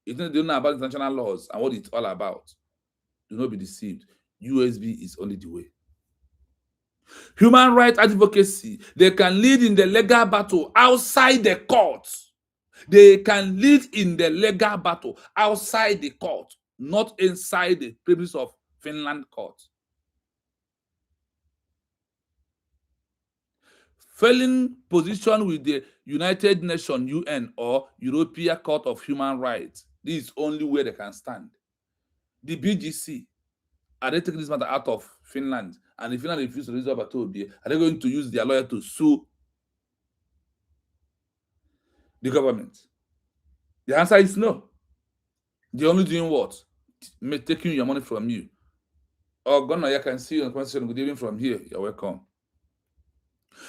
You think they don't know about international laws and what it's all about. Do not be deceived. USB is only the way. Human rights advocacy, they can lead in the legal battle outside the court. They can lead in the legal battle outside the court, not inside the premises of Finland court. Failing position with the United Nations, UN, or European Court of Human Rights, this is only where they can stand. The BGC, are they taking this matter out of Finland? And if Finland refuses to resolve at all, are they going to use their lawyer to sue the government? The answer is no. They're only doing what? Taking your money from you. Oh, Ghana, I can see you on the conversation. Good evening from here. You're welcome.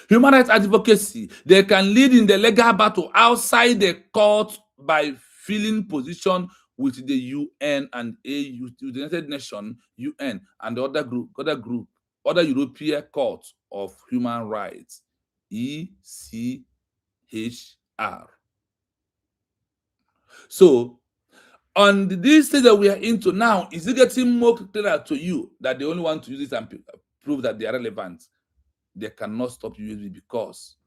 Human rights advocacy, they can lead in the legal battle outside the court by filling position with the UN and AU, the United Nations, UN, and the other European Court of Human Rights, ECHR. So, on this stage that we are into now, is it getting more clear to you that they only want to use it and prove that they are relevant? They cannot stop USB because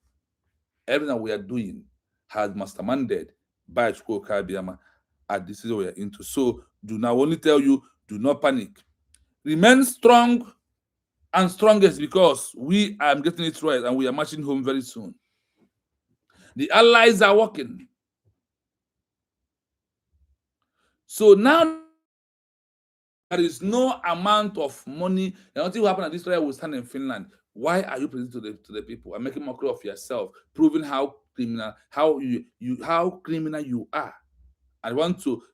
everything that we are doing has masterminded by Chukwuka Abiyama at this is what we are into. So do not only tell you, do not panic. Remain strong and strongest because we are getting it right and we are marching home very soon. The allies are working. So now there is no amount of money. Nothing will happen at this trial will stand in Finland. Why are you presenting to the people and making mockery of yourself, proving how criminal, how criminal you are? And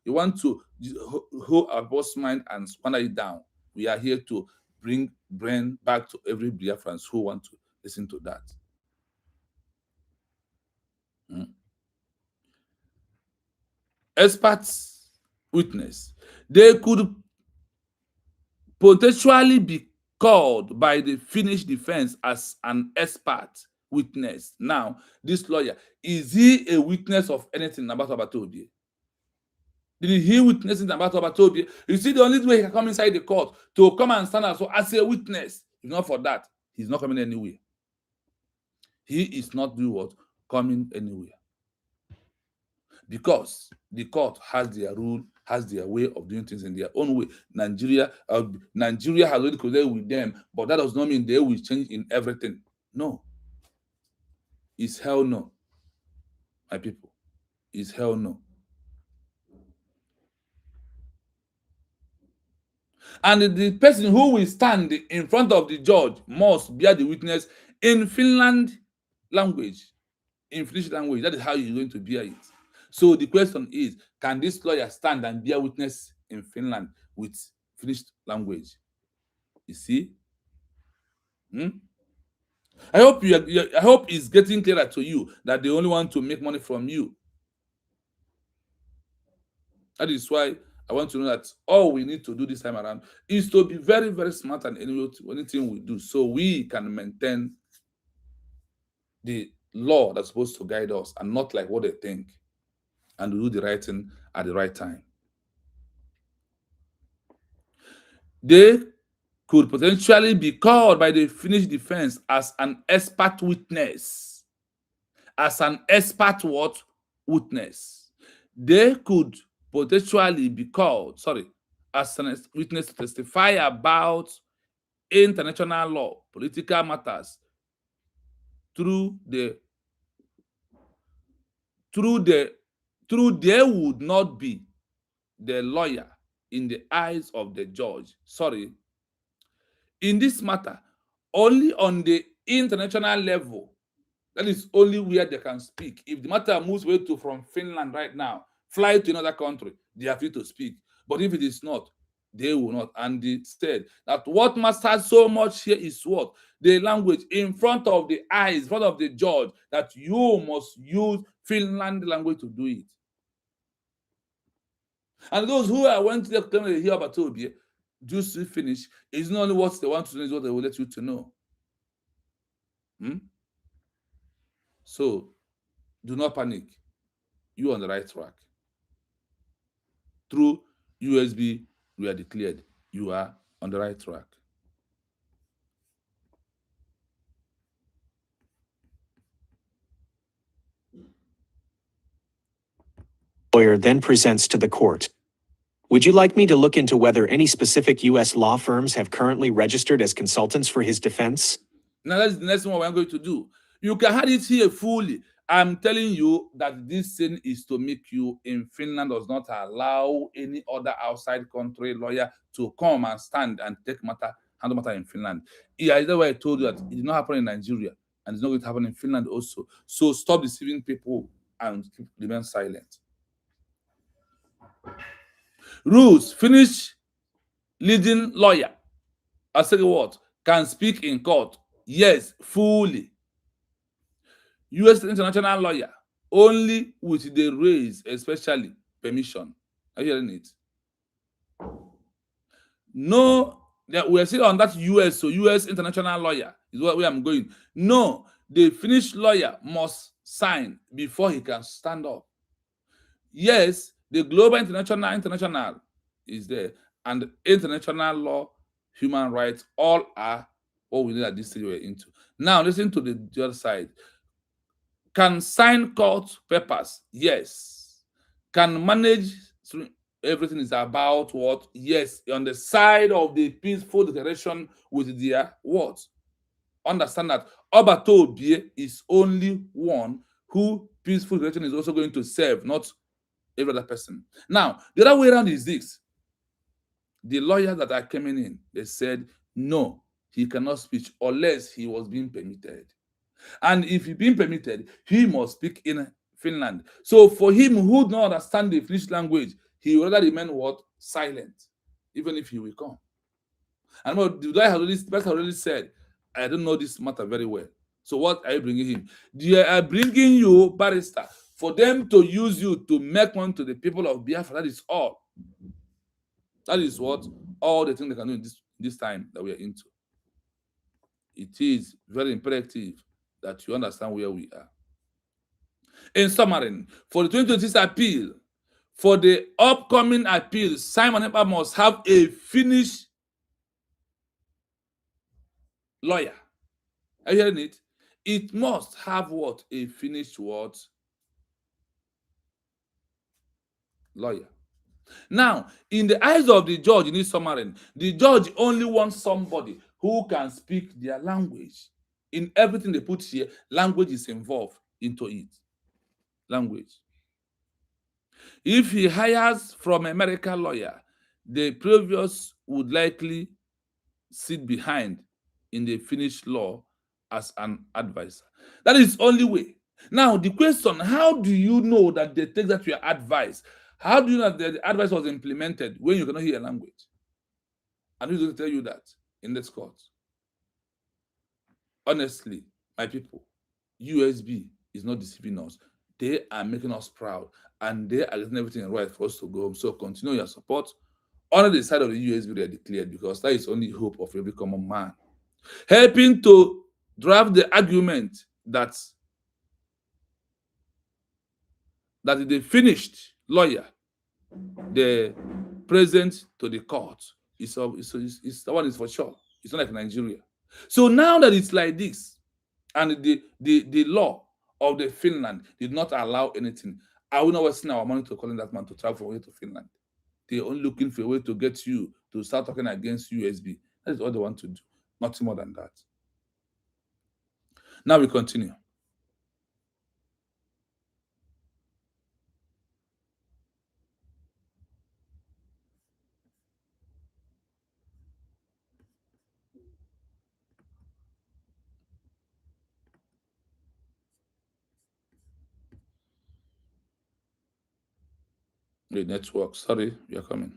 you want to hold our boss mind and squander it down. We are here to bring brain back to every Biafran who want to listen to that. Experts witness. They could potentially be called by the Finnish defense as an expert witness. Now, this lawyer, is he a witness of anything about Obatobie? Did he witness anything about Obatobie? You see, the only way he can come inside the court to come and stand as a witness, if not for that, he's not coming anywhere. He is not doing what? Coming anywhere. Because the court has their rule, has their way of doing things in their own way. Nigeria has already colluded with them, but that does not mean they will change in everything. No. It's hell no. My people. It's hell no. And the person who will stand in front of the judge must bear the witness in Finland language, in Finnish language. That is how you're going to bear it. So the question is, can this lawyer stand and bear witness in Finland with Finnish language? You see? I hope it's getting clearer to you that they only want to make money from you. That is why I want to know that all we need to do this time around is to be very, very smart and anything we do so we can maintain the law that's supposed to guide us and not like what they think, and do the right thing at the right time. They could potentially be called by the Finnish defense as an expert witness. As an expert what? Witness. They could potentially be called, as an witness to testify about international law, political matters, through they would not be the lawyer in the eyes of the judge. In this matter, only on the international level, that is only where they can speak. If the matter moves away from Finland right now, fly to another country, they are free to speak. But if it is not, They will not. And they said that what matters so much here is what? The language in front of the eyes, in front of the judge, that you must use Finland language to do it. And those who are went to the claim they hear about Toby, just to finish, is not only what they want to know, is what they will let you to know. So do not panic. You are on the right track. Through USB, we are declared. You are on the right track. Lawyer then presents to the court. Would you like me to look into whether any specific U.S. law firms have currently registered as consultants for his defense? Now that's the next one we're going to do. You can have it here fully. I'm telling you that this thing is to make you in Finland does not allow any other outside country lawyer to come and stand and handle matter in Finland. Yeah, that's why I told you that it did not happen in Nigeria and it's not going to happen in Finland also. So stop deceiving people and remain silent. Rules. Finnish leading lawyer, I say what? Can speak in court. Yes, fully. U.S. international lawyer, only with the raise, especially permission. Are you hearing it? No, we're still on that U.S. So U.S. international lawyer is where I'm going. No, the Finnish lawyer must sign before he can stand up. Yes, the global international is there, and international law, human rights, all are what we need at this stage we're into. Now, listen to the other side. Can sign court papers? Yes. Can manage everything is about what? Yes. On the side of the peaceful declaration with their what? Understand that Obatobie is only one who peaceful declaration is also going to serve, not every other person. Now, the other way around is this. The lawyers that are coming in, they said, no, he cannot speak unless he was being permitted. And if he's being permitted, he must speak in Finland. So for him who do not understand the Finnish language, he will rather remain what? Silent, even if he will come. And the guy has already said, I don't know this matter very well. So what are you bringing him? They are bringing you, barrister, for them to use you to make one to the people of Biafra. That is all. That is what all the things they can do in this time that we are into. It is very imperative that you understand where we are. In summary, for the 2026 appeal, for the upcoming appeal, Simon Ekpa must have a Finnish lawyer. Are you hearing it? It must have what? A Finnish what? Lawyer. Now, in the eyes of the judge in this summary, the judge only wants somebody who can speak their language. In everything they put here, language is involved into it. Language. If he hires from an American lawyer, the previous would likely sit behind in the Finnish law as an advisor. That is only way. Now, the question, how do you know that they take that your advice? How do you know that the advice was implemented when you cannot hear a language? And who's going to tell you that in this court? Honestly, my people, USB is not deceiving us. They are making us proud and they are getting everything right for us to go home. So continue your support. Honor the side of the USB they are declared, because that is only hope of every common man. Helping to draft the argument that the finished lawyer, the present to the court, that one is for sure. It's not like Nigeria. So now that it's like this, and the law of the Finland did not allow anything, are we not wasting our money to calling that man to travel away to Finland? They're only looking for a way to get you to start talking against USB. That is all they want to do. Nothing more than that. Now we continue. The network. Sorry, you're coming.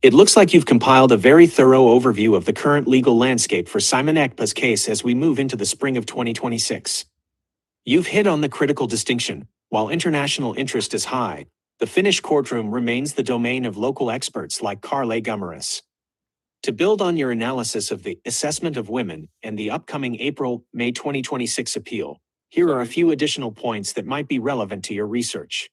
It looks like you've compiled a very thorough overview of the current legal landscape for Simon Ekpa's case as we move into the spring of 2026. You've hit on the critical distinction. While international interest is high, the Finnish courtroom remains the domain of local experts like Karle Gummerus. To build on your analysis of the assessment of women and the upcoming April-May 2026 appeal, here are a few additional points that might be relevant to your research.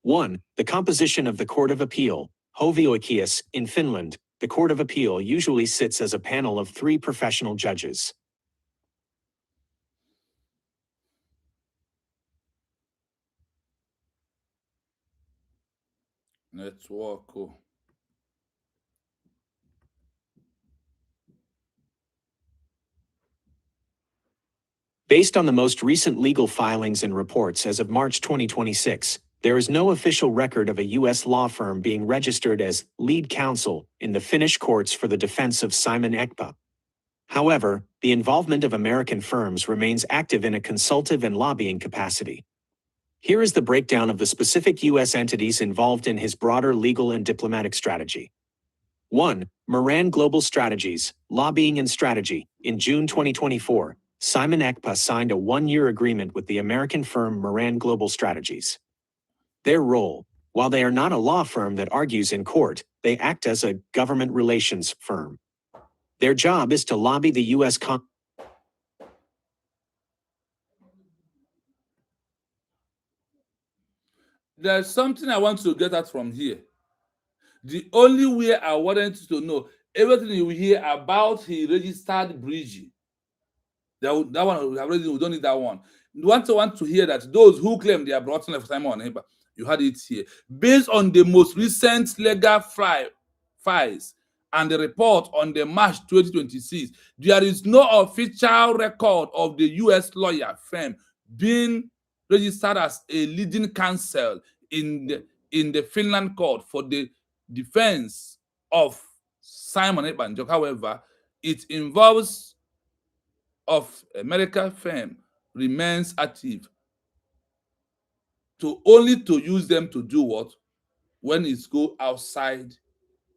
1. The composition of the Court of Appeal. Hovioikeus, in Finland, the Court of Appeal usually sits as a panel of 3 professional judges. Network. Based on the most recent legal filings and reports as of March 2026, there is no official record of a U.S. law firm being registered as lead counsel in the Finnish courts for the defense of Simon Ekpa. However, the involvement of American firms remains active in a consultative and lobbying capacity. Here is the breakdown of the specific U.S. entities involved in his broader legal and diplomatic strategy. 1. Moran Global Strategies, Lobbying and Strategy. In June 2024, Simon Ekpa signed a 1-year agreement with the American firm Moran Global Strategies. Their role: while they are not a law firm that argues in court, they act as a government relations firm. Their job is to lobby the U.S. There's something I want to get at from here. The only way I wanted you to know everything you hear about he registered bridging. That one we don't need that one. You want to hear that those who claim they are brought in for Simon Ekpa, you had it here. Based on the most recent legal files and the report on the March 2026, there is no official record of the U.S. lawyer firm being registered as a leading counsel in the Finland court for the defense of Simon Ekpa. However, it involves of American firm remains active to use them to do what? When it go outside,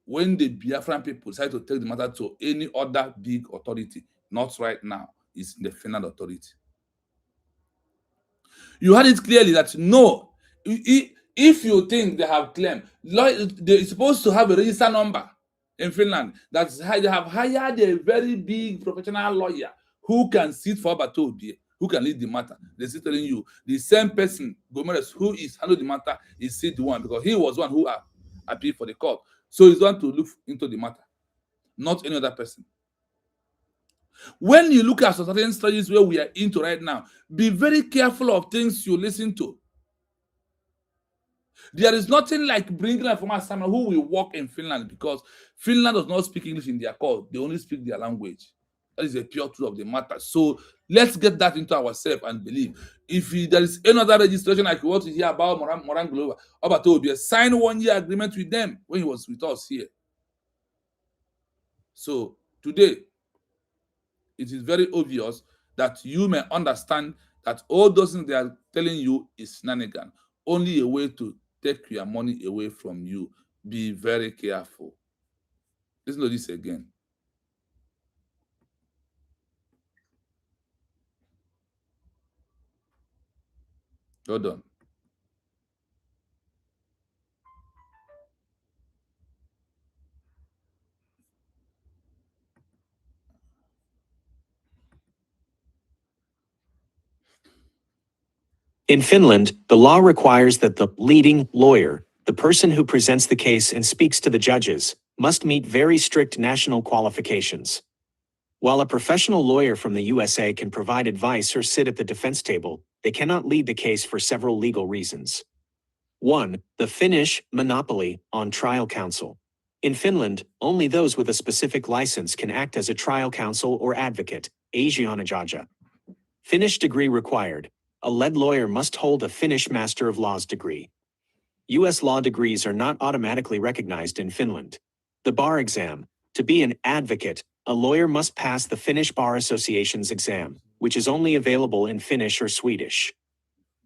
when the Biafran people decide to take the matter to any other big authority, not right now, it's the Finland authority. You had it clearly that no, if you think they have claimed, they're supposed to have a register number in Finland. That's how they have hired a very big professional lawyer who can sit for Batobie, who can lead the matter. They're still telling you the same person, Gomes, who is handling the matter, is still the one because he was one who appealed for the court. So he's one to look into the matter, not any other person. When you look at certain studies where we are into right now, be very careful of things you listen to. There is nothing like bringing a former someone who will work in Finland because Finland does not speak English in their court. They only speak their language. That is a pure truth of the matter. So let's get that into ourselves and believe. If there is another registration like what you hear about Moran Global, Obatobia signed 1-year agreement with them when he was with us here. So today, it is very obvious that you may understand that all those things they are telling you is shenanigan. Only a way to take your money away from you. Be very careful. Listen to this again. Hold on. In Finland, the law requires that the leading lawyer, the person who presents the case and speaks to the judges, must meet very strict national qualifications. While a professional lawyer from the USA can provide advice or sit at the defense table, they cannot lead the case for several legal reasons. 1. The Finnish monopoly on trial counsel. In Finland, only those with a specific license can act as a trial counsel or advocate, asianajaja. Finnish degree required. A lead lawyer must hold a Finnish Master of Laws degree. U.S. law degrees are not automatically recognized in Finland. The bar exam. To be an advocate, a lawyer must pass the Finnish Bar Association's exam, which is only available in Finnish or Swedish.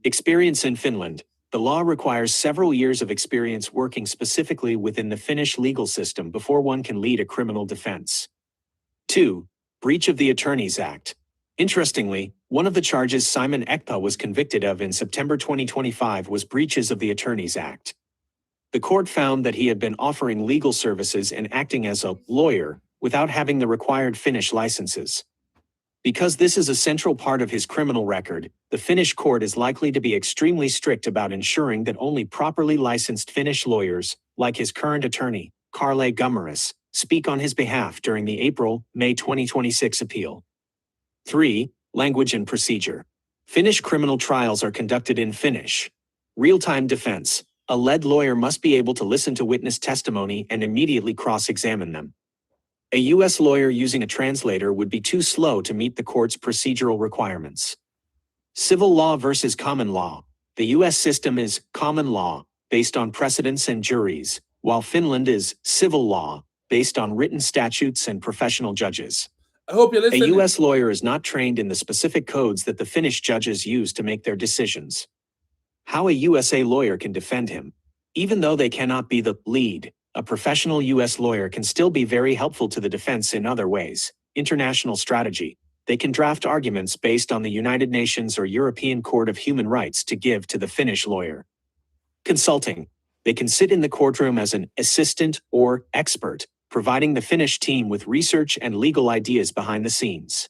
Experience in Finland. The law requires several years of experience working specifically within the Finnish legal system before one can lead a criminal defense. 2. Breach of the Attorneys Act. Interestingly, one of the charges Simon Ekpa was convicted of in September 2025 was breaches of the Attorneys Act. The court found that he had been offering legal services and acting as a lawyer without having the required Finnish licenses. Because this is a central part of his criminal record, the Finnish court is likely to be extremely strict about ensuring that only properly licensed Finnish lawyers, like his current attorney, Karle Gummaris, speak on his behalf during the April-May 2026 appeal. 3. Language and procedure. Finnish criminal trials are conducted in Finnish. Real-time defense. A lead lawyer must be able to listen to witness testimony and immediately cross-examine them. A U.S. lawyer using a translator would be too slow to meet the court's procedural requirements. Civil law versus common law. The U.S. system is common law, based on precedents and juries, while Finland is civil law, based on written statutes and professional judges. I hope you're A listening. U.S. lawyer is not trained in the specific codes that the Finnish judges use to make their decisions. How a USA lawyer can defend him. Even though they cannot be the lead, a professional U.S. lawyer can still be very helpful to the defense in other ways. International strategy. They can draft arguments based on the United Nations or European Court of Human Rights to give to the Finnish lawyer. Consulting. They can sit in the courtroom as an assistant or expert, providing the Finnish team with research and legal ideas behind the scenes.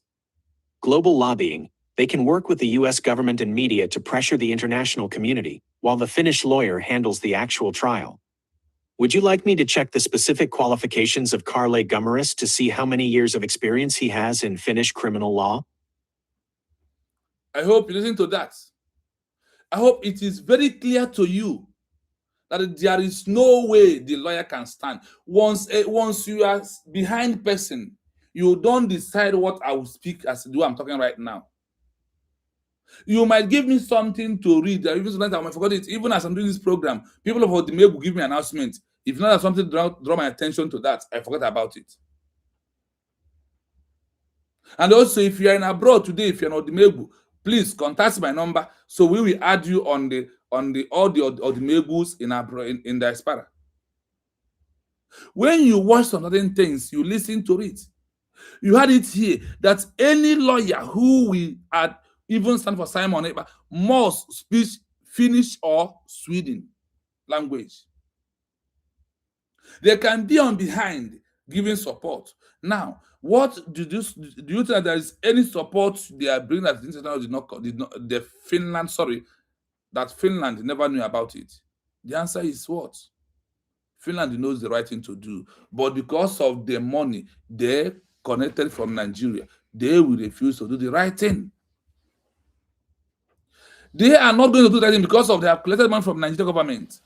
Global lobbying. They can work with the U.S. government and media to pressure the international community, while the Finnish lawyer handles the actual trial. Would you like me to check the specific qualifications of Karle Gummaris to see how many years of experience he has in Finnish criminal law? I hope you listen to that. I hope it is very clear to you that there is no way the lawyer can stand. Once you are behind person, you don't decide what I will speak as the way I'm talking right now. You might give me something to read. Even sometimes I might forget it. Even as I'm doing this program, people of Odimeg will give me an announcement. If not, have something to draw my attention to that, I forget about it. And also, if you are in abroad today, if you're in Odimegu, please contact my number so we will add you on the all the Odimegus in abroad in diaspora. When you watch some certain things, you listen to it. You had it here that any lawyer who will even stand for Simon Ekpa must speak Finnish or Sweden language. They can be on behind giving support. Now, what do you think that there is any support they are bringing that the international the Finland, that Finland never knew about it? The answer is what? Finland knows the right thing to do, but because of the money they connected from Nigeria, they will refuse to do the right thing. They are not going to do that thing because they have collected money from Nigerian government.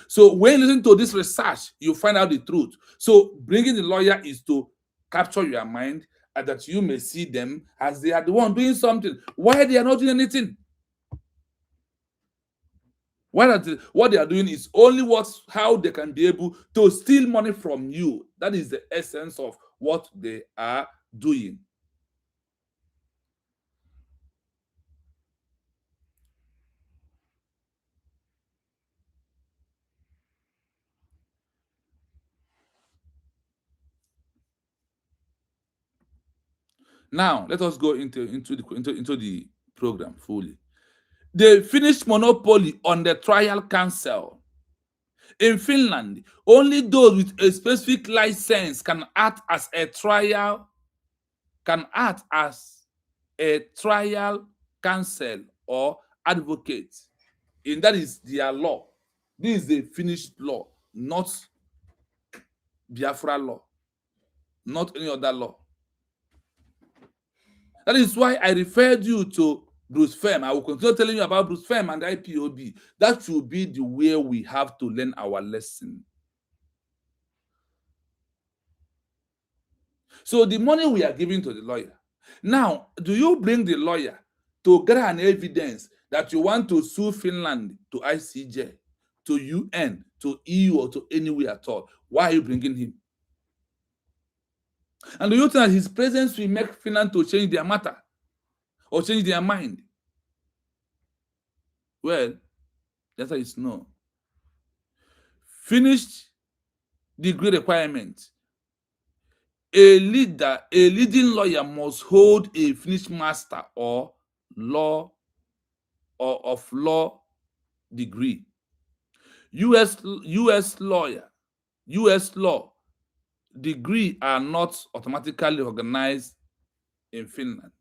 So when you listen to this research, you find out the truth. So bringing the lawyer is to capture your mind and that you may see them as they are the one doing something. Why they are not doing anything? What they are doing is only how they can be able to steal money from you. That is the essence of what they are doing. Now let us go into the program fully. The Finnish monopoly on the trial counsel. In Finland, only those with a specific license can act as a trial counsel or advocate. And that is their law. This is the Finnish law, not Biafra law, not any other law. That is why I referred you to Bruce Fem. I will continue telling you about Bruce Fem and IPOB. That should be the way we have to learn our lesson. So the money we are giving to the lawyer. Now, do you bring the lawyer to get an evidence that you want to sue Finland to ICJ, to UN, to EU, or to anywhere at all? Why are you bringing him? And do you think that his presence will make Finland to change their matter or change their mind? Well, The answer is no. Finnish degree requirement. A leading lawyer must hold a Finnish master or law or of law degree. US law degree are not automatically recognized in Finland.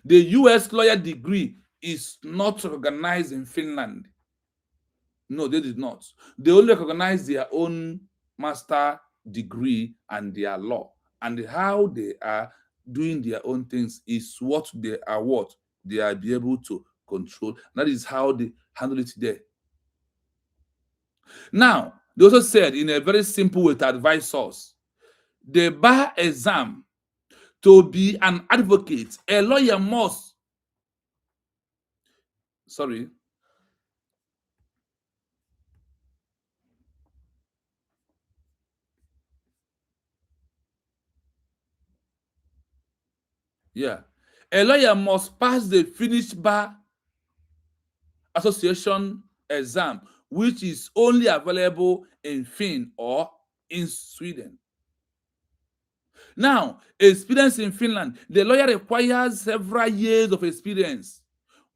The US lawyer degree is not recognized in Finland. No, they did not. They only recognize their own master degree and their law. And how they are doing their own things is what they are be able to control. That is how they handle it there. Now, they also said in a very simple way to advise us, the bar exam, to be an advocate, a lawyer must, sorry, yeah, a lawyer must pass the Finnish Bar Association exam, which is only available in Finland or in Sweden. Now, experience in Finland, the lawyer requires several years of experience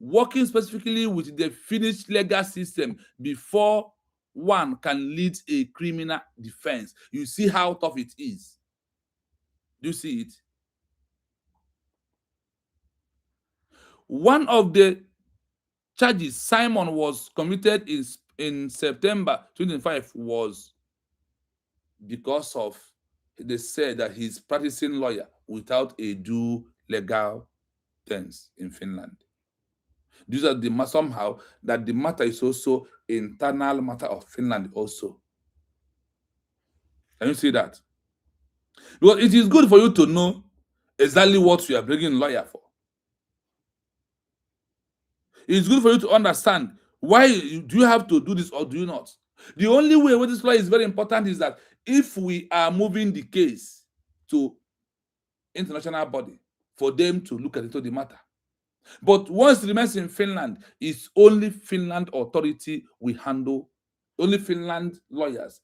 working specifically with the Finnish legal system before one can lead a criminal defense. You see how tough it is. Do you see it? One of the charges Simon was committed in September 2025 was because of, they said that he's practicing lawyer without a due legal terms in Finland. These are the somehow that the matter is also internal matter of Finland also. Can you see that? Because it is good for you to know exactly what you are bringing lawyer for. It's good for you to understand why do you have to do this or do you not. The only way where this law is very important is that if we are moving the case to international body for them to look at the matter. But once it remains in Finland, it's only Finland authority we handle, only Finland lawyers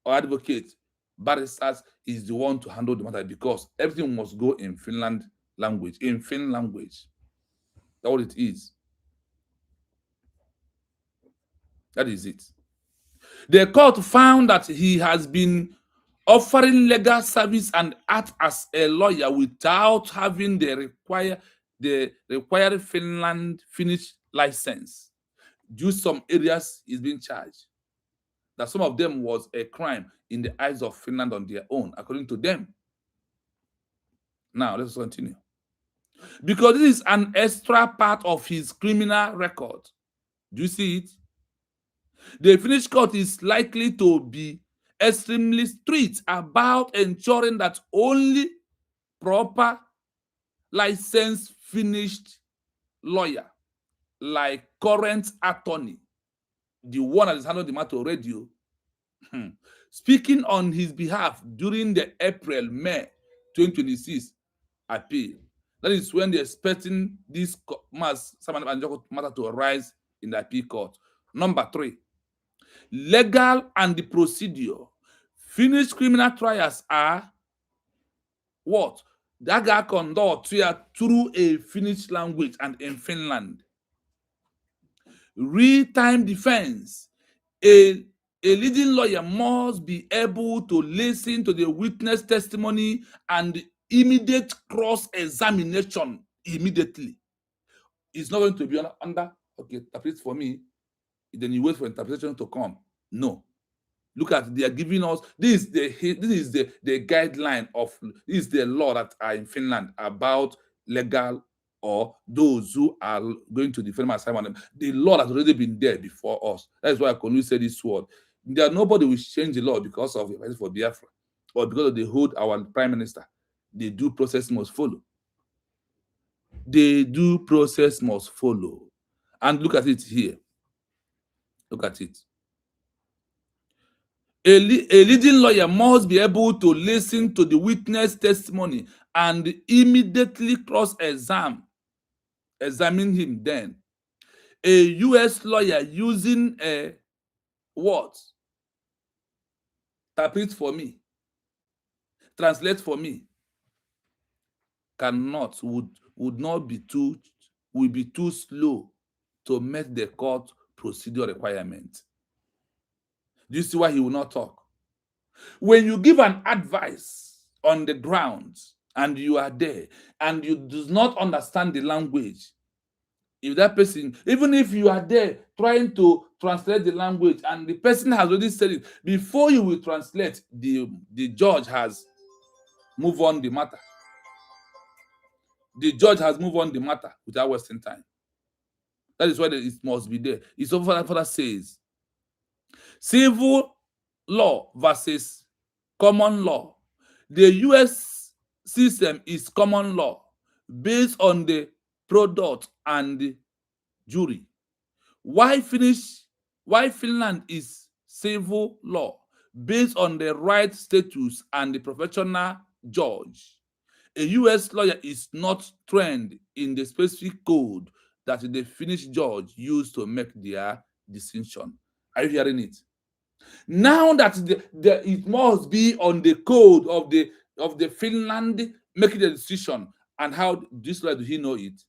or advocates, barristers is the one to handle the matter because everything must go in Finland language, in Finn language. That's what it is. That is it. The court found that he has been offering legal service and act as a lawyer without having the required Finnish license. Due some areas is being charged. That some of them was a crime in the eyes of Finland on their own, according to them. Now let's continue. Because this is an extra part of his criminal record. Do you see it? The Finnish court is likely to be extremely strict about ensuring that only proper licensed Finnish lawyer, like current attorney, the one that is handling the matter radio, speaking on his behalf during the April-May 2026 appeal. That is when they're expecting this matter to arise in the appeal court. Number 3, legal and the procedure. Finnish criminal trials are what? That guy conduct through a Finnish language and in Finland. Real-time defense. A leading lawyer must be able to listen to the witness testimony and immediate cross-examination immediately. It's not going to be under, okay, interpret for me, then you wait for interpretation to come. No. Look at, they are giving us, this is the guideline of, this is the law that are in Finland about legal or those who are going to defend my assignment. The law has already been there before us. That's why I can say this word. There nobody will change the law because of the for Biafra or because of the hold our prime minister. The due process must follow. The due process must follow. And look at it here. Look at it. A leading lawyer must be able to listen to the witness testimony and immediately cross-examine him then. A US lawyer using a what? Interpret for me, translate for me, cannot, would not be too, will be too slow to meet the court procedure requirement. Do you see why he will not talk? When you give an advice on the grounds and you are there and you do not understand the language, if that person, even if you are there trying to translate the language and the person has already said it, before you will translate, the judge has moved on the matter. The judge has moved on the matter without wasting time. That is why it must be there. It's over further says civil law versus common law. The US system is common law based on the product and the jury. Why Finland is civil law based on the right status and the professional judge. A US lawyer is not trained in the specific code that the Finnish judge used to make their decision. Are you hearing it? Now that it must be on the code of the Finland making the decision, and how this lawyer, do he know it?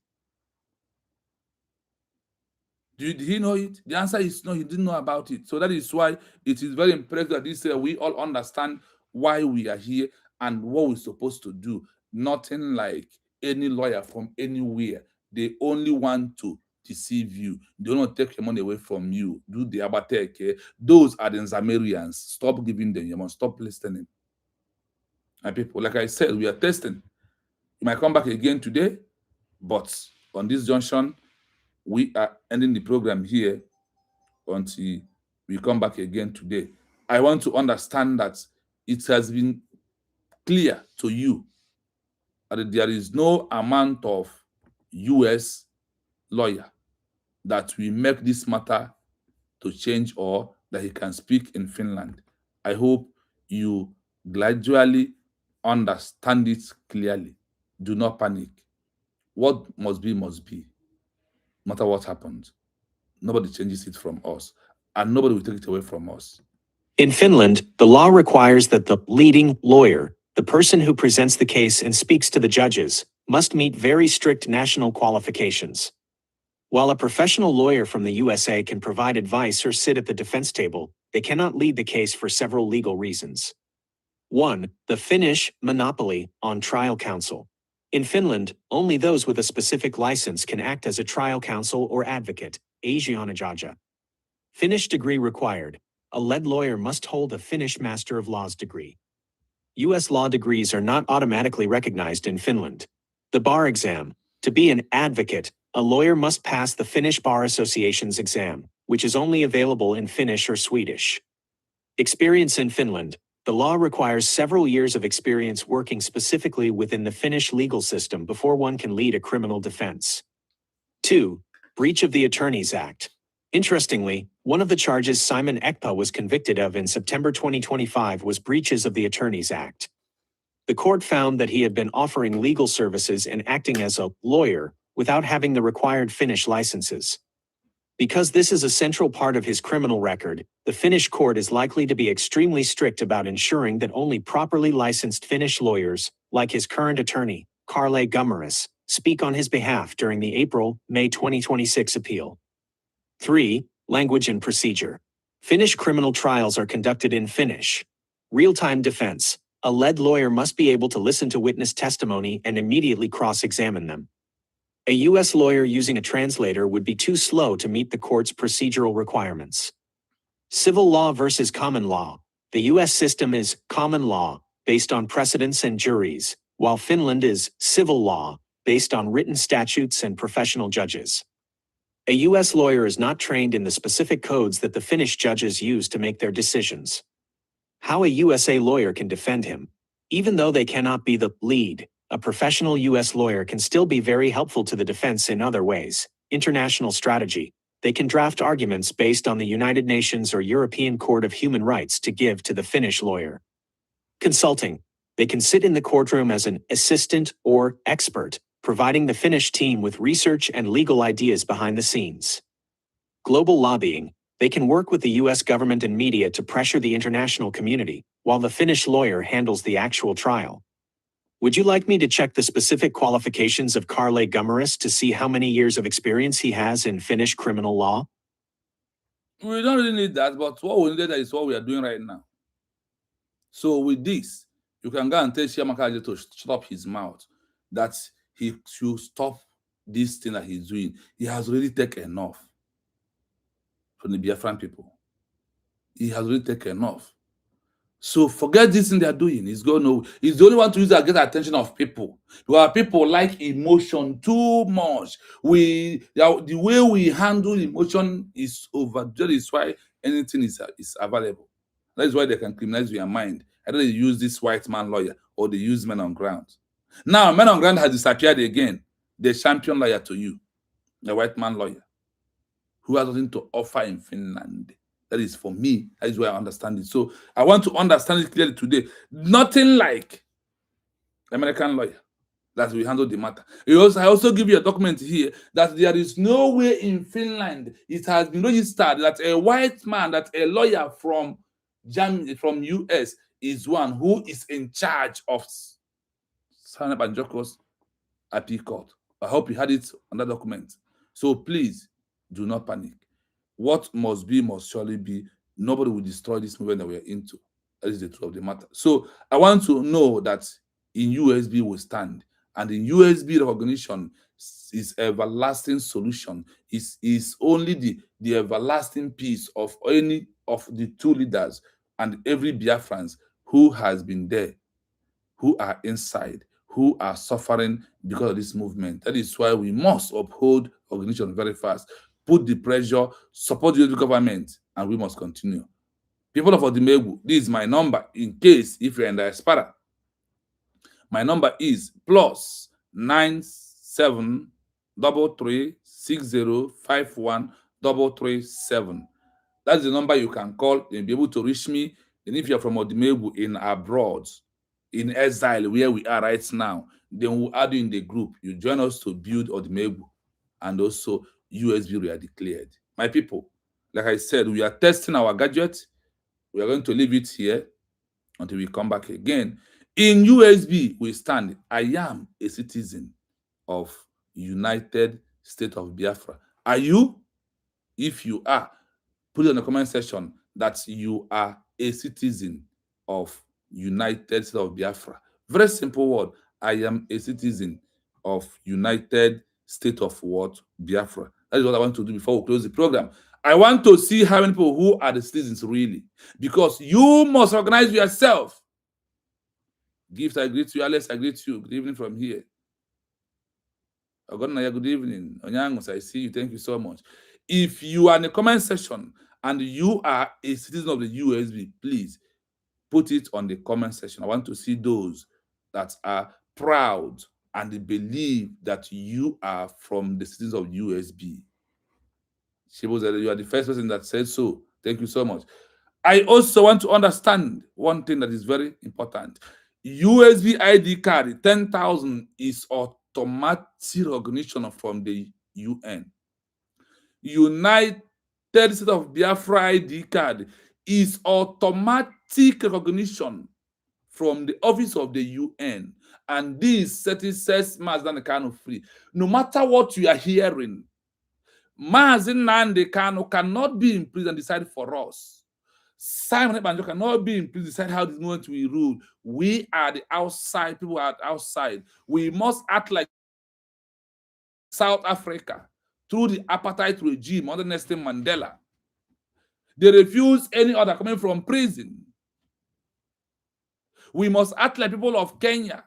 Did he know it? The answer is no, he didn't know about it. So that is why it is very imperative that this we all understand why we are here and what we're supposed to do. Nothing like any lawyer from anywhere. They only want to deceive you. They don't take your money away from you. Do the abateke. Those are the Zamarians. Stop giving them your money. Stop listening. My people, like I said, we are testing. You might come back again today, but on this junction, we are ending the program here until we come back again today. I want to understand that it has been clear to you that there is no amount of US lawyer that will make this matter to change or that he can speak in Finland. I hope you gradually understand it clearly. Do not panic. What must be, must be. No matter what happens. Nobody changes it from us, and nobody will take it away from us. In Finland, the law requires that the leading lawyer, the person who presents the case and speaks to the judges, must meet very strict national qualifications. While a professional lawyer from the USA can provide advice or sit at the defense table, they cannot lead the case for several legal reasons. 1. The Finnish monopoly on trial counsel. In Finland, only those with a specific license can act as a trial counsel or advocate, asianajaja. Finnish degree required. A lead lawyer must hold a Finnish Master of Laws degree. US law degrees are not automatically recognized in Finland. The bar exam. To be an advocate, a lawyer must pass the Finnish Bar Association's exam, which is only available in Finnish or Swedish. Experience in Finland. The law requires several years of experience working specifically within the Finnish legal system before one can lead a criminal defense. 2. Breach of the Attorneys Act. Interestingly, one of the charges Simon Ekpa was convicted of in September 2025 was breaches of the Attorneys Act. The court found that he had been offering legal services and acting as a lawyer without having the required Finnish licenses. Because this is a central part of his criminal record, the Finnish court is likely to be extremely strict about ensuring that only properly licensed Finnish lawyers, like his current attorney, Karle Gummaris, speak on his behalf during the April-May 2026 appeal. 3. Language and procedure. Finnish criminal trials are conducted in Finnish. Real-time defense. A lead lawyer must be able to listen to witness testimony and immediately cross-examine them. A US lawyer using a translator would be too slow to meet the court's procedural requirements. Civil law versus common law. The US system is common law, based on precedents and juries, while Finland is civil law, based on written statutes and professional judges. A US lawyer is not trained in the specific codes that the Finnish judges use to make their decisions. How a USA lawyer can defend him. Even though they cannot be the lead, a professional US lawyer can still be very helpful to the defense in other ways. International strategy. They can draft arguments based on the United Nations or European Court of Human Rights to give to the Finnish lawyer. Consulting. They can sit in the courtroom as an assistant or expert, providing the Finnish team with research and legal ideas behind the scenes. Global lobbying. They can work with the US government and media to pressure the international community, while the Finnish lawyer handles the actual trial. Would you like me to check the specific qualifications of Karle Gummeris to see how many years of experience he has in Finnish criminal law? We don't really need that, but what we need is what we are doing right now. So with this, you can go and tell Shiamaka to shut up his mouth, that he should stop this thing that he's doing. He has already taken enough from the Biafran people. He has already taken enough. So forget this thing they are doing. He's the only one to use that get the attention of people. Because people like emotion too much. The way we handle emotion is over. That is why anything is available. That is why they can criminalize your mind. Either they use this white man lawyer or they use men on ground. Now, men on ground has disappeared again. The champion lawyer to you, the white man lawyer, who has nothing to offer in Finland. That is for me. That is where I understand it. So I want to understand it clearly today. Nothing like American lawyer that will handle the matter. I also give you a document here that there is no way in Finland it has been registered that a white man, that a lawyer from Germany, from US, is one who is in charge of Sana Banjoko's appeal court. I hope you had it on that document. So please do not panic. What must be must surely be. Nobody will destroy this movement that we are into. That is the truth of the matter. So I want to know that in USB we stand, and in USB recognition is everlasting solution. Is only the everlasting peace of any of the two leaders and every Biafrans who has been there, who are inside, who are suffering because of this movement. That is why we must uphold recognition very fast, put the pressure, support the government, and we must continue. People of Odimegu, this is my number in case if you're in the diaspora. My number is +9733605137. That's the number you can call and be able to reach me. And if you're from Odimegu in abroad, in exile, where we are right now, then we'll add you in the group. You join us to build Odimegu, and also USB we are declared. My people, like I said, we are testing our gadget. We are going to leave it here until we come back again. In USB, we stand. I am a citizen of United States of Biafra. Are you? If you are, put it in the comment section that you are a citizen of United States of Biafra. Very simple word. I am a citizen of United States of what? Biafra. That is what I want to do before we close the program. I want to see how many people who are the citizens really, because you must organize yourself. Gift, I greet you. Alex, I greet you. Good evening from here. Ogonaya, good evening. Onyangus, I see you. Thank you so much. If you are in the comment section and you are a citizen of the USB, please put it on the comment section. I want to see those that are proud and they believe that you are from the citizens of USB. Shibo said you are the first person that said so. Thank you so much. I also want to understand one thing that is very important. USB ID card 10,000 is automatic recognition from the UN. United States of Biafra ID card is automatic recognition from the office of the UN, and this sets Mazen Nnamdi Kanu free. No matter what you are hearing, Mazen Nnamdi Kanu cannot be in prison and decide for us. Simon Ekpa cannot be in prison, decide how this movement will rule. We are the outside, people are outside. We must act like South Africa through the apartheid regime under Nelson Mandela. They refuse any order coming from prison. We must act like people of Kenya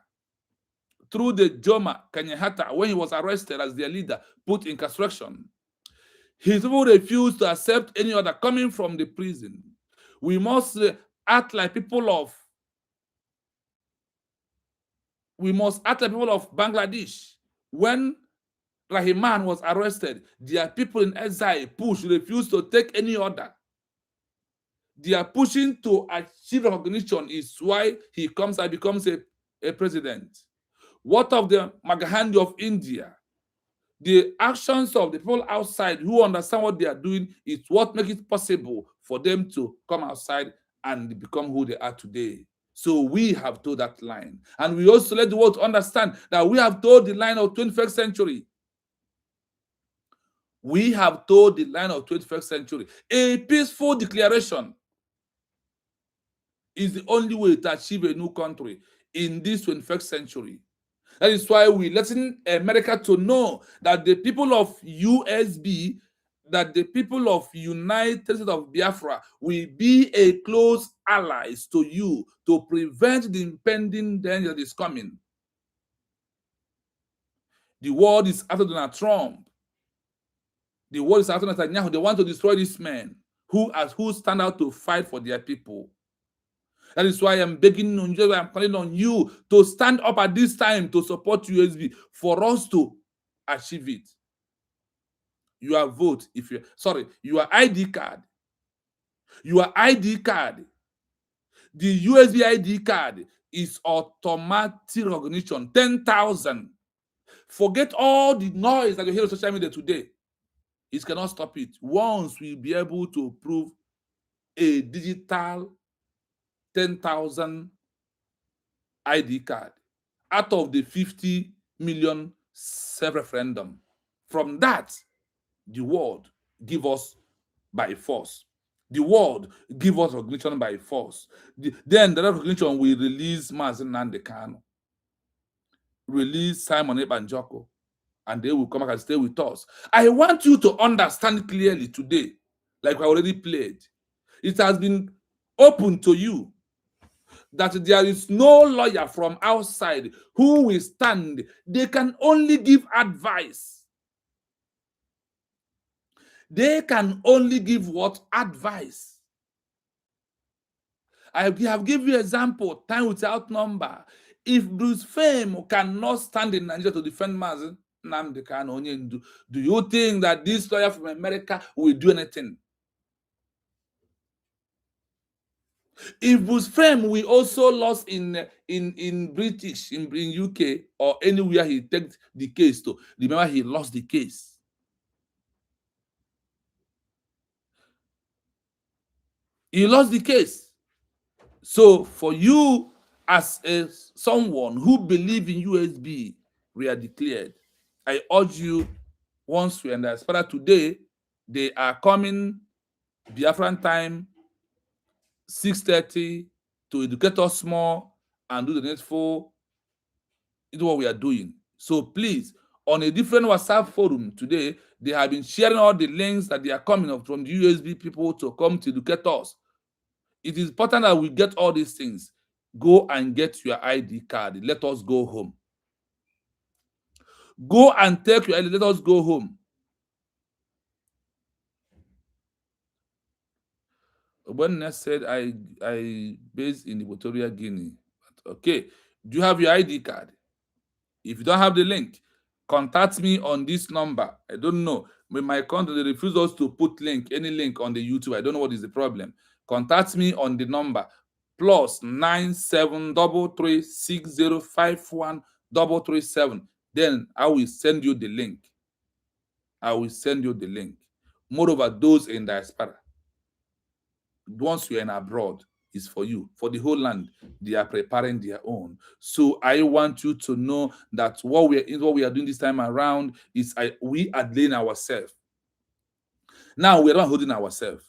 through the Jomo Kenyatta when he was arrested as their leader, put in incarceration. His people refused to accept any order coming from the prison. We must act like people of Bangladesh. When Rahman was arrested, their people in exile pushed, refused to take any order. They are pushing to achieve recognition is why he comes and becomes a president. What of the Mahatma Gandhi of India? The actions of the people outside who understand what they are doing is what makes it possible for them to come outside and become who they are today. So we have told that line. And we also let the world understand that we have told the line of 21st century. We have told the line of 21st century. A peaceful declaration is the only way to achieve a new country in this 21st century. That is why we're letting America to know that the people of USB, that the people of United States of Biafra will be a close allies to you to prevent the impending danger that is coming. The world is after Donald Trump. The world is after Netanyahu. They want to destroy these men who stand out to fight for their people. That is why I'm begging on you, I'm calling on you to stand up at this time to support USB for us to achieve it. Your vote, your ID card. Your ID card. The USB ID card is automatic recognition, 10,000. Forget all the noise that you hear on social media today. It cannot stop it. Once we'll be able to prove a digital 10,000 ID card out of the 50 million self-referendum. From that, the world give us by force. The world give us recognition by force. Then the recognition will release Mazi Nnamdi Kanu, release Simon Ekpa, and they will come back and stay with us. I want you to understand clearly today, like I already played. It has been open to you that there is no lawyer from outside who will stand. They can only give advice. They can only give what? Advice. I have given you example, time without number. If Bruce Fame cannot stand in Nigeria to defend Mazi Nnamdi Kanu, do you think that this lawyer from America will do anything? If Bruce Fame will also lost in British, in UK, or anywhere he takes the case to, remember he lost the case. He lost the case. So for you, as someone who believes in USB, we are declared. I urge you, once we understand today, they are coming Biafran time, 6:30, to educate us more and do the needful. It's what we are doing. So please, on a different WhatsApp forum today, they have been sharing all the links that they are coming up from the USB people to come to educate us. It is important that we get all these things. Go and get your ID card. Let us go home. Go and take your ID. Let us go home. When I said I based in Equatorial Guinea. Okay. Do you have your ID card? If you don't have the link, contact me on this number. I don't know. With my contact, they refuse us to put any link on the YouTube. I don't know what is the problem. Contact me on the number +9733605137. Then I will send you the link. I will send you the link. Moreover, those in diaspora, once you're in abroad, is for you. For the whole land, they are preparing their own. So I want you to know that what we are doing this time around is we are delaying ourselves. Now we are not holding ourselves.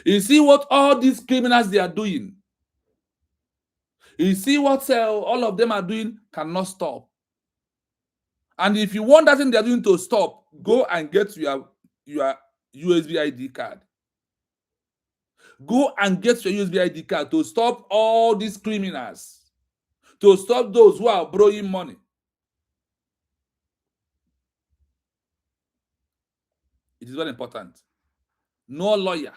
You see what all these criminals they are doing. You see what all of them are doing cannot stop. And if you want that thing they are doing to stop, go and get your USB ID card. Go and get your USB ID card to stop all these criminals, to stop those who are borrowing money. It is very important. No lawyer,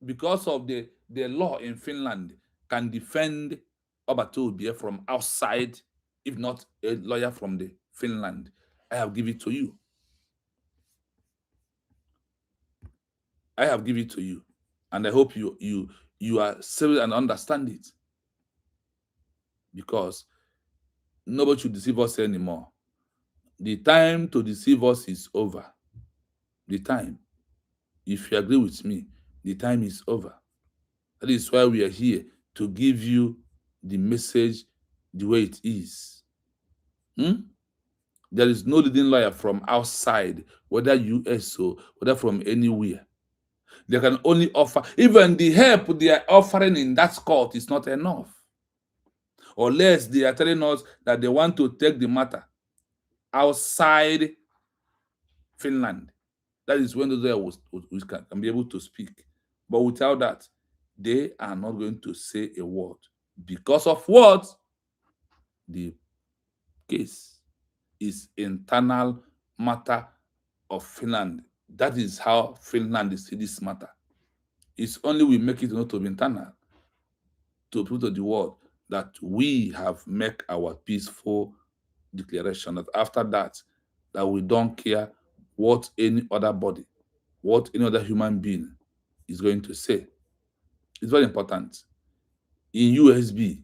because of the law in Finland, can defend Obatobie from outside, if not a lawyer from the Finland. I have given it to you. I have given it to you. And I hope you are serious and understand it. Because nobody should deceive us anymore. The time to deceive us is over. The time. If you agree with me, the time is over. That is why we are here to give you the message the way it is. Hmm? There is no leading lawyer from outside, whether US or whether from anywhere. They can only offer, even the help they are offering in that court is not enough. Unless they are telling us that they want to take the matter outside Finland. That is when those lawyers can be able to speak. But without that, they are not going to say a word. Because of what? The case is internal matter of Finland. That is how Finland is see this matter. It's only we make it not to be internal to put to the world that we have make our peaceful declaration. That after that, that we don't care what any other body, what any other human being is going to say. It's very important. In USB,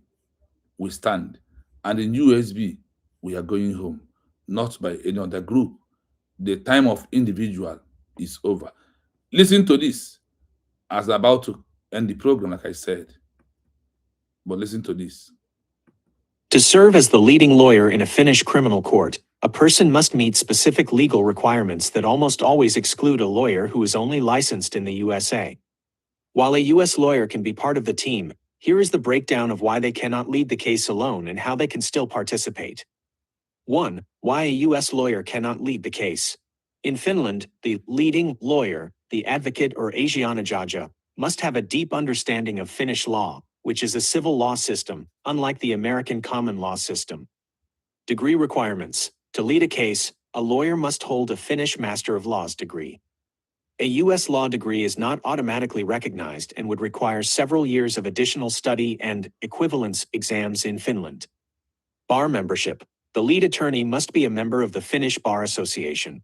we stand, and in USB, we are going home, not by any other group. The time of individual is over. Listen to this as I'm about to end the program, like I said. But listen to this. To serve as the leading lawyer in a Finnish criminal court, a person must meet specific legal requirements that almost always exclude a lawyer who is only licensed in the USA. While a US lawyer can be part of the team, here is the breakdown of why they cannot lead the case alone and how they can still participate. 1. Why a US lawyer cannot lead the case. In Finland, the leading lawyer, the advocate or asianajaja, must have a deep understanding of Finnish law, which is a civil law system, unlike the American common law system. Degree requirements. To lead a case, a lawyer must hold a Finnish Master of Laws degree. A U.S. law degree is not automatically recognized and would require several years of additional study and equivalence exams in Finland. Bar membership. The lead attorney must be a member of the Finnish Bar Association.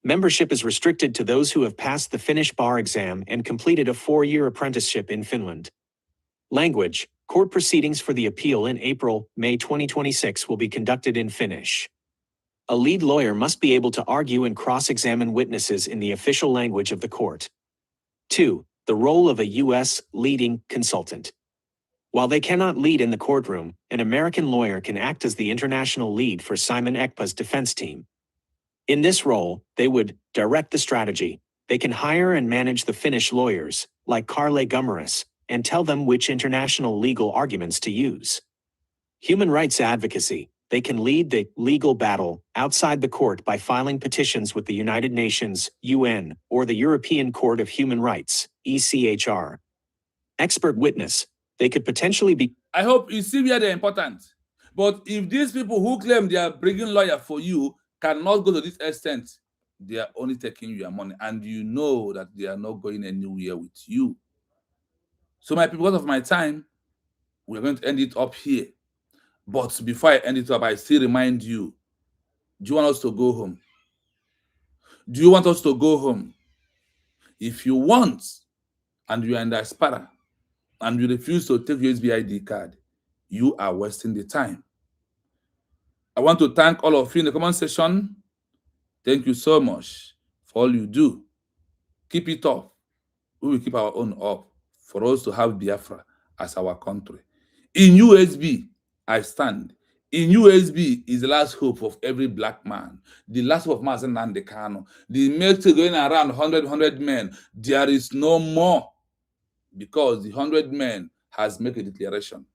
Membership is restricted to those who have passed the Finnish bar exam and completed a 4-year apprenticeship in Finland. Language. Court proceedings for the appeal in April-May 2026 will be conducted in Finnish. A lead lawyer must be able to argue and cross-examine witnesses in the official language of the court. 2. The role of a U.S. leading consultant. While they cannot lead in the courtroom, an American lawyer can act as the international lead for Simon Ekpa's defense team. In this role, they would direct the strategy. They can hire and manage the Finnish lawyers, like Karle Gumaris, and tell them which international legal arguments to use. Human rights advocacy. They can lead the legal battle outside the court by filing petitions with the United Nations, UN, or the European Court of Human Rights, ECHR. Expert witness. They could potentially be. I hope you see where they're important. But if these people who claim they are bringing lawyer for you cannot go to this extent, they are only taking your money, and you know that they are not going anywhere with you. So, my people, because of my time, we're going to end it up here. But before I end it up, I still remind you, do you want us to go home? Do you want us to go home? If you want, and you are in diaspora, and you refuse to take your SBID card, you are wasting the time. I want to thank all of you in the comment section. Thank you so much for all you do. Keep it up. We will keep our own up for us to have Biafra as our country. In USB, I stand. In USB is the last hope of every black man. The last hope of Mazen Nandekano. The military going around 100 men. There is no more. Because the 100 men has made a declaration.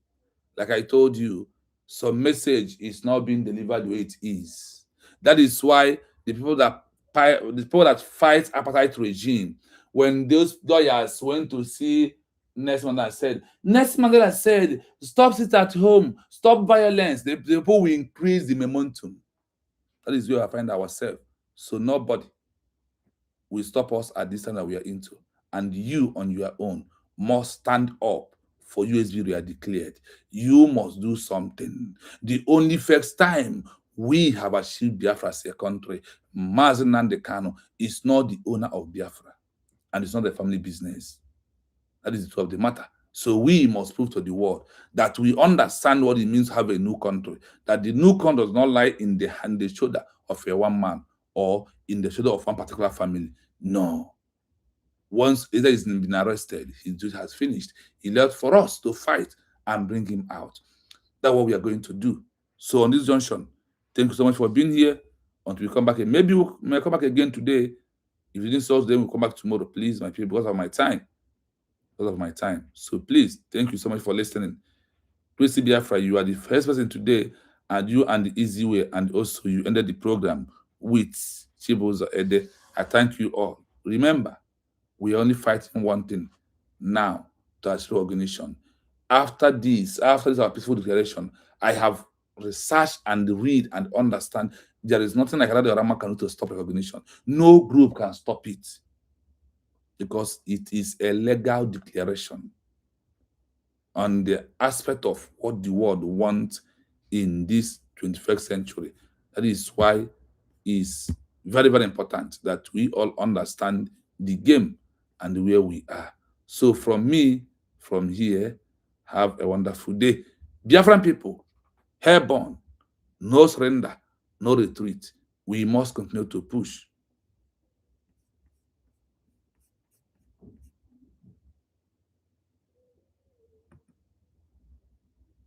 Like I told you, some message is not being delivered the way it is. That is why the people that fight apartheid regime, when those lawyers went to see Nelson Mandela said, stop it at home, stop violence, the people will increase the momentum. That is where I find ourselves. So nobody will stop us at this time that we are into. And you on your own must stand up for USB we are declared. You must do something. The only first time we have achieved Biafra as a country, Mazen Nandekano is not the owner of Biafra, and it's not a family business. That is the truth of the matter. So we must prove to the world that we understand what it means to have a new country, that the new country does not lie in the shoulder of a one man or in the shadow of one particular family. No. Once either he's been arrested, his duty has finished. He left for us to fight and bring him out. That's what we are going to do. So on this junction, thank you so much for being here. Until we come back, and maybe we may come back again today. If you didn't solve, then we'll come back tomorrow, please, my people, because of my time. Because of my time. So please, thank you so much for listening. Please, Biafra, you are the first person today, and you and the easy way, and also you ended the program with Chiboza Ede. I thank you all. Remember, we are only fighting one thing now, to achieve organization. After this our peaceful declaration, I have researched and read and understand there is nothing like the Rama can do to stop recognition. No group can stop it because it is a legal declaration on the aspect of what the world wants in this 21st century. That is why it's very, very important that we all understand the game and where we are. So from me, from here, have a wonderful day. Biafran people, airborne, no surrender, no retreat. We must continue to push.